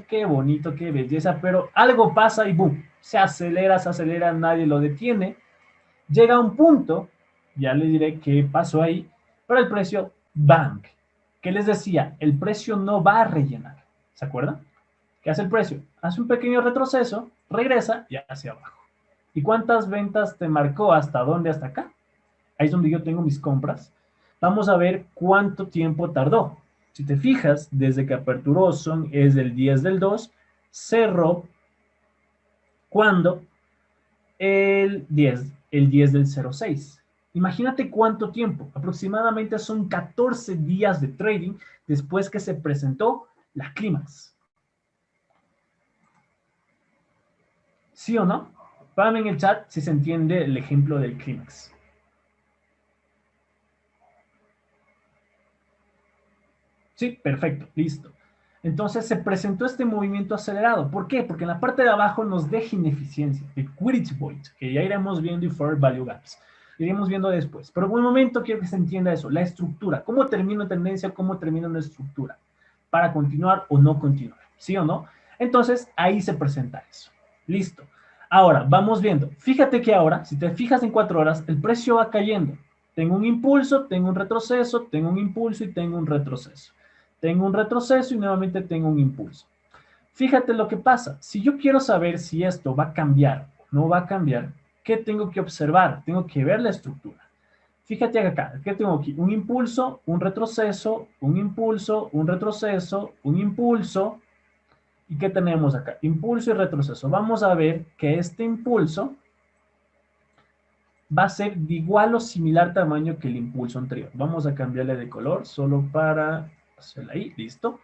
qué bonito, qué belleza, pero algo pasa y ¡boom! Se acelera, nadie lo detiene. Llega a un punto, ya les diré qué pasó ahí, pero el precio, ¡bang! ¿Qué les decía? El precio no va a rellenar. ¿Se acuerdan? ¿Qué hace el precio? Hace un pequeño retroceso regresa y hacia abajo. ¿Y cuántas ventas te marcó? ¿Hasta dónde? ¿Hasta acá? Ahí es donde yo tengo mis compras. Vamos a ver cuánto tiempo tardó. Si te fijas, desde que aperturó es del 10 del 2, cerró cuando el 10 del 06. Imagínate cuánto tiempo. Aproximadamente son 14 días de trading después que se presentó la clímax. ¿Sí o no? Pónganme en el chat si se entiende el ejemplo del clímax. Sí, perfecto, listo. Entonces se presentó este movimiento acelerado. ¿Por qué? Porque en la parte de abajo nos deja ineficiencia, liquidity void, que ya iremos viendo y forward value gaps. Iremos viendo después. Pero por un momento quiero que se entienda eso, la estructura. ¿Cómo termina una tendencia? ¿Cómo termina una estructura? Para continuar o no continuar. ¿Sí o no? Entonces ahí se presenta eso. Listo. Ahora, vamos viendo. Fíjate que ahora, si te fijas en 4 horas, el precio va cayendo. Tengo un impulso, tengo un retroceso, tengo un impulso y tengo un retroceso. Tengo un retroceso y nuevamente tengo un impulso. Fíjate lo que pasa. Si yo quiero saber si esto va a cambiar o no va a cambiar, ¿qué tengo que observar? Tengo que ver la estructura. Fíjate acá, ¿qué tengo aquí? Un impulso, un retroceso, un impulso, un retroceso, un impulso. ¿Y qué tenemos acá? Impulso y retroceso. Vamos a ver que este impulso va a ser de igual o similar tamaño que el impulso anterior. Vamos a cambiarle de color solo para hacerla ahí, listo.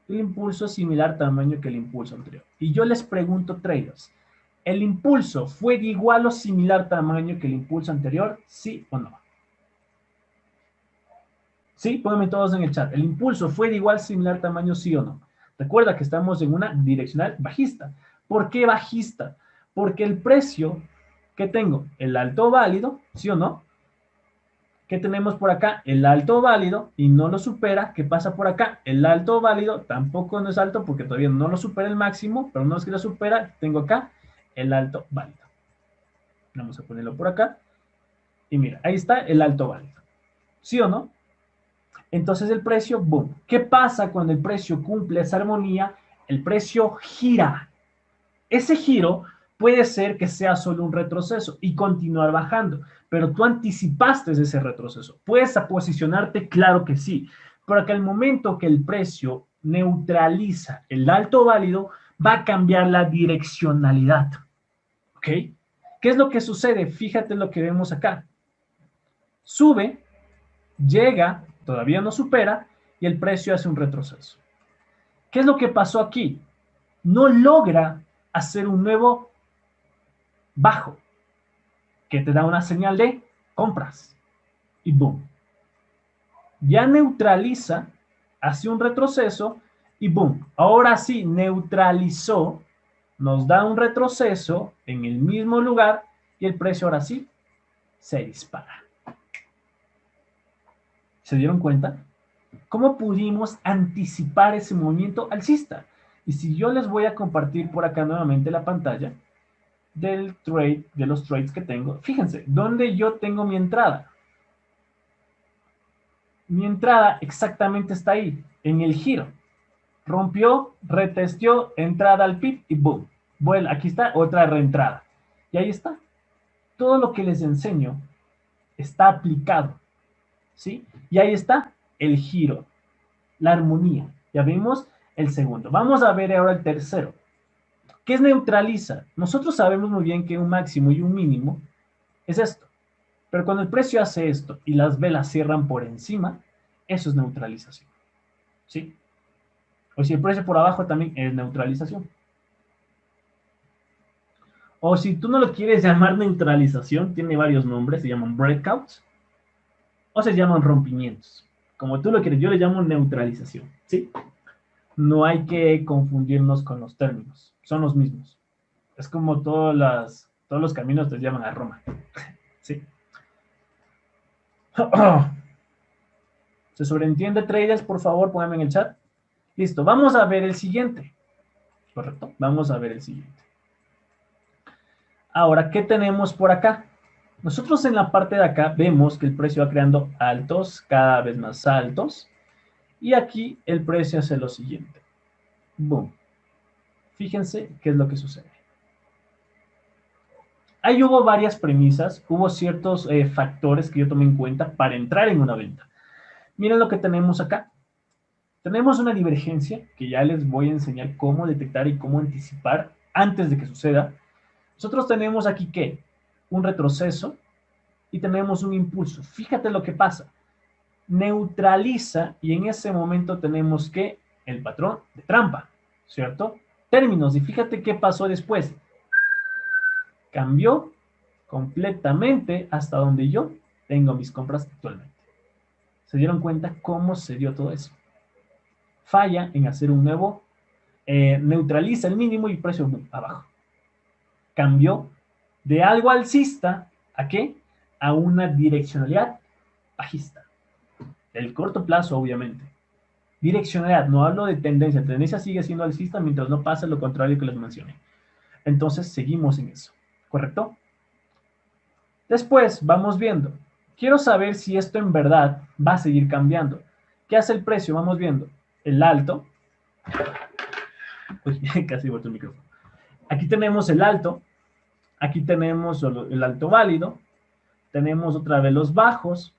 El impulso es similar tamaño que el impulso anterior. Y yo les pregunto, traders, ¿el impulso fue de igual o similar tamaño que el impulso anterior? ¿Sí o no? Sí, pónganme todos en el chat. ¿El impulso fue de igual o similar tamaño, sí o no? Recuerda que estamos en una direccional bajista. ¿Por qué bajista? Porque el precio que tengo, el alto válido, ¿sí o no? ¿Qué tenemos por acá? El alto válido y no lo supera. ¿Qué pasa por acá? El alto válido tampoco no es alto porque todavía no lo supera el máximo, pero no es que lo supera. Tengo acá el alto válido. Vamos a ponerlo por acá. Y mira, ahí está el alto válido. ¿Sí o no? Entonces el precio, boom. ¿Qué pasa cuando el precio cumple esa armonía? El precio gira. Ese giro puede ser que sea solo un retroceso y continuar bajando, pero tú anticipaste ese retroceso. ¿Puedes posicionarte? Claro que sí, pero que al momento que el precio neutraliza el alto válido, va a cambiar la direccionalidad. ¿Ok? ¿Qué es lo que sucede? Fíjate lo que vemos acá. Sube, llega, todavía no supera, y el precio hace un retroceso. ¿Qué es lo que pasó aquí? No logra hacer un nuevo bajo, que te da una señal de compras. Y boom. Ya neutraliza, hace un retroceso y boom. Ahora sí, neutralizó, nos da un retroceso en el mismo lugar y el precio ahora sí se dispara. ¿Se dieron cuenta? ¿Cómo pudimos anticipar ese movimiento alcista? Y si yo les voy a compartir por acá nuevamente la pantalla del trade, de los trades que tengo, fíjense, ¿dónde yo tengo mi entrada? Mi entrada exactamente está ahí, en el giro. Rompió, retesteó, entrada al pit y boom. Bueno, aquí está otra reentrada. Y ahí está. Todo lo que les enseño está aplicado. ¿Sí? Y ahí está el giro, la armonía. Ya vimos el segundo. Vamos a ver ahora el tercero. ¿Qué es neutraliza? Nosotros sabemos muy bien que un máximo y un mínimo es esto. Pero cuando el precio hace esto y las velas cierran por encima, eso es neutralización. ¿Sí? O si el precio por abajo también es neutralización. O si tú no lo quieres llamar neutralización, tiene varios nombres, se llaman breakouts o se llaman rompimientos. Como tú lo quieres, yo le llamo neutralización. ¿Sí? No hay que confundirnos con los términos, son los mismos. Es como todos los caminos te llevan a Roma. ¿Sí? ¿Se sobreentiende, traders? Por favor, pónganme en el chat. Listo, vamos a ver el siguiente. Correcto, vamos a ver el siguiente. Ahora, ¿qué tenemos por acá? Nosotros en la parte de acá vemos que el precio va creando altos, cada vez más altos. Y aquí el precio hace lo siguiente. Boom. Fíjense qué es lo que sucede. Ahí hubo varias premisas, hubo ciertos factores que yo tomé en cuenta para entrar en una venta. Miren lo que tenemos acá. Tenemos una divergencia que ya les voy a enseñar cómo detectar y cómo anticipar antes de que suceda. Nosotros tenemos aquí, ¿qué? Un retroceso y tenemos un impulso. Fíjate lo que pasa. Neutraliza y en ese momento tenemos que el patrón de trampa, ¿cierto? Términos, y fíjate qué pasó después. Cambió completamente hasta donde yo tengo mis compras actualmente. ¿Se dieron cuenta cómo se dio todo eso? Falla en hacer un nuevo, neutraliza el mínimo y precio abajo. Cambió de algo alcista, ¿a qué? A una direccionalidad bajista. El corto plazo, obviamente. Direccionalidad, no hablo de tendencia. Tendencia sigue siendo alcista mientras no pase lo contrario que les mencioné. Entonces, seguimos en eso. ¿Correcto? Después, vamos viendo. Quiero saber si esto en verdad va a seguir cambiando. ¿Qué hace el precio? Vamos viendo. El alto. Uy, casi vuelto el micrófono. Aquí tenemos el alto. Aquí tenemos el alto válido. Tenemos otra vez los bajos.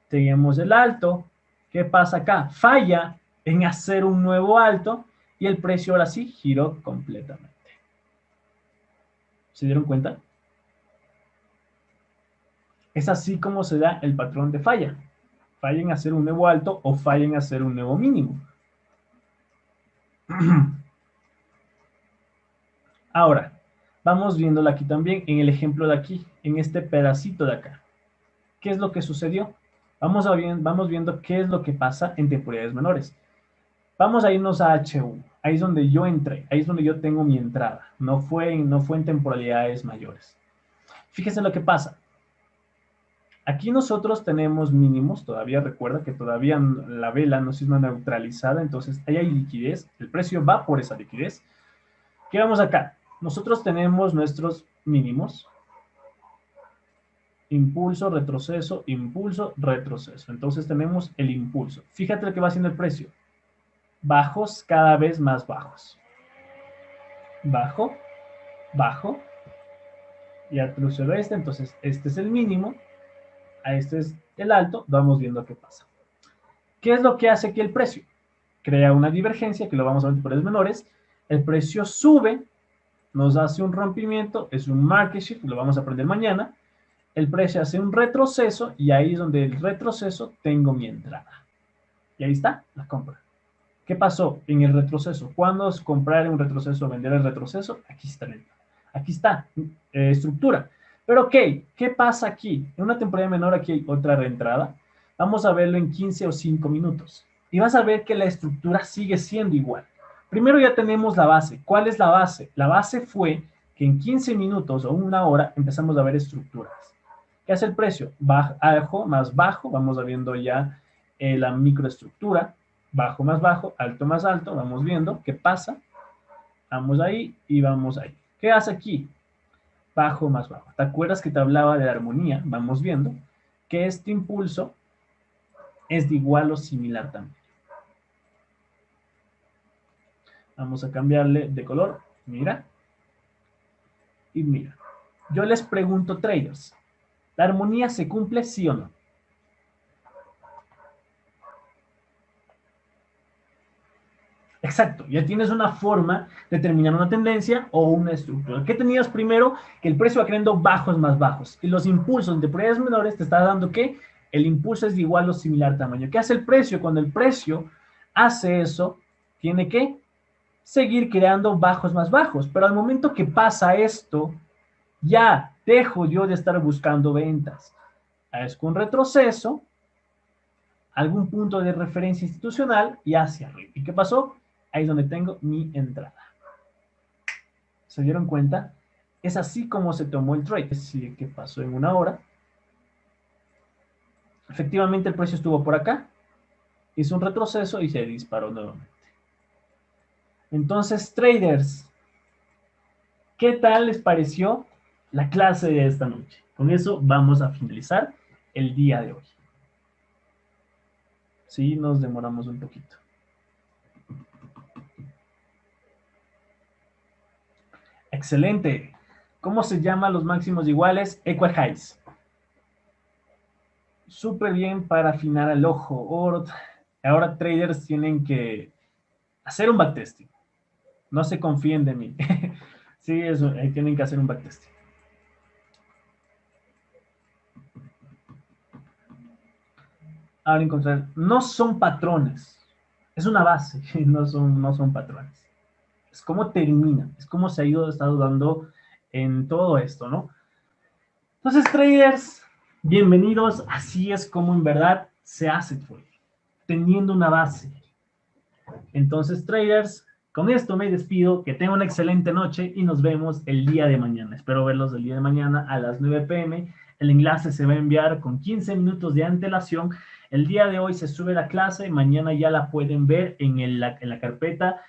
Tenemos el alto. ¿Qué pasa acá? Falla en hacer un nuevo alto y el precio ahora sí giró completamente. ¿Se dieron cuenta? Es así como se da el patrón de falla. Falla en hacer un nuevo alto o falla en hacer un nuevo mínimo. Ahora, vamos viéndolo aquí también en el ejemplo de aquí, en este pedacito de acá. ¿Qué es lo que sucedió? Vamos viendo qué es lo que pasa en temporalidades menores. Vamos a irnos a H1. Ahí es donde yo entré. Ahí es donde yo tengo mi entrada. No fue en temporalidades mayores. Fíjense lo que pasa. Aquí nosotros tenemos mínimos. Todavía recuerda que todavía la vela no se ha neutralizada. Entonces ahí hay liquidez. El precio va por esa liquidez. ¿Qué vamos acá? Nosotros tenemos nuestros mínimos. Impulso, retroceso, impulso, retroceso. Entonces tenemos el impulso. Fíjate lo que va haciendo el precio. Bajos cada vez más bajos. Bajo, bajo. Y al crucero este, entonces este es el mínimo. A este es el alto. Vamos viendo qué pasa. ¿Qué es lo que hace aquí el precio? Crea una divergencia, que lo vamos a ver por los menores. El precio sube, nos hace un rompimiento, es un market shift, lo vamos a aprender mañana. El precio hace un retroceso y ahí es donde el retroceso tengo mi entrada. Y ahí está la compra. ¿Qué pasó en el retroceso? ¿Cuándo es comprar en un retroceso o vender el retroceso? Aquí está. Aquí está, estructura. Pero ok, ¿qué pasa aquí? En una temporada menor aquí hay otra reentrada. Vamos a verlo en 15 o 5 minutos. Y vas a ver que la estructura sigue siendo igual. Primero ya tenemos la base. ¿Cuál es la base? La base fue que en 15 minutos o una hora empezamos a ver estructuras. ¿Qué hace el precio? Bajo más bajo, vamos viendo ya la microestructura, bajo más bajo, alto más alto, vamos viendo qué pasa, vamos ahí y vamos ahí. ¿Qué hace aquí? Bajo más bajo. ¿Te acuerdas que te hablaba de la armonía? Vamos viendo que este impulso es de igual o similar también. Vamos a cambiarle de color, mira, y mira. Yo les pregunto, traders, ¿la armonía se cumple sí o no? Exacto, ya tienes una forma de determinar una tendencia o una estructura. ¿Qué tenías primero? Que el precio va creando bajos más bajos. Y los impulsos de precios menores te está dando que el impulso es de igual o similar tamaño. ¿Qué hace el precio? Cuando el precio hace eso, tiene que seguir creando bajos más bajos. Pero al momento que pasa esto, ya dejo yo de estar buscando ventas. Es con retroceso, algún punto de referencia institucional y hacia arriba. ¿Y qué pasó? Ahí es donde tengo mi entrada. ¿Se dieron cuenta? Es así como se tomó el trade. Es decir, que pasó en una hora. Efectivamente, el precio estuvo por acá. Hizo un retroceso y se disparó nuevamente. Entonces, traders, ¿qué tal les pareció la clase de esta noche? Con eso vamos a finalizar el día de hoy. Sí, nos demoramos un poquito. Excelente. ¿Cómo se llaman los máximos iguales? Equal highs. Súper bien para afinar al ojo. Ahora traders tienen que hacer un backtesting. No se confíen de mí. Sí, eso, tienen que hacer un backtesting. Ahora encontrar, no son patrones. Es una base, no son patrones. Es cómo termina, es cómo se ha estado dando en todo esto, ¿no? Entonces, traders, bienvenidos. Así es como en verdad se hace trading, teniendo una base. Entonces, traders, con esto me despido. Que tengan una excelente noche y nos vemos el día de mañana. Espero verlos el día de mañana a las 9 p.m. El enlace se va a enviar con 15 minutos de antelación. El día de hoy se sube la clase. Mañana ya la pueden ver en la carpeta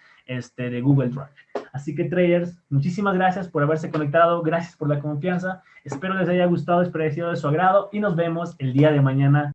de Google Drive. Así que, traders, muchísimas gracias por haberse conectado. Gracias por la confianza. Espero les haya gustado, espero haya sido de su agrado y nos vemos el día de mañana.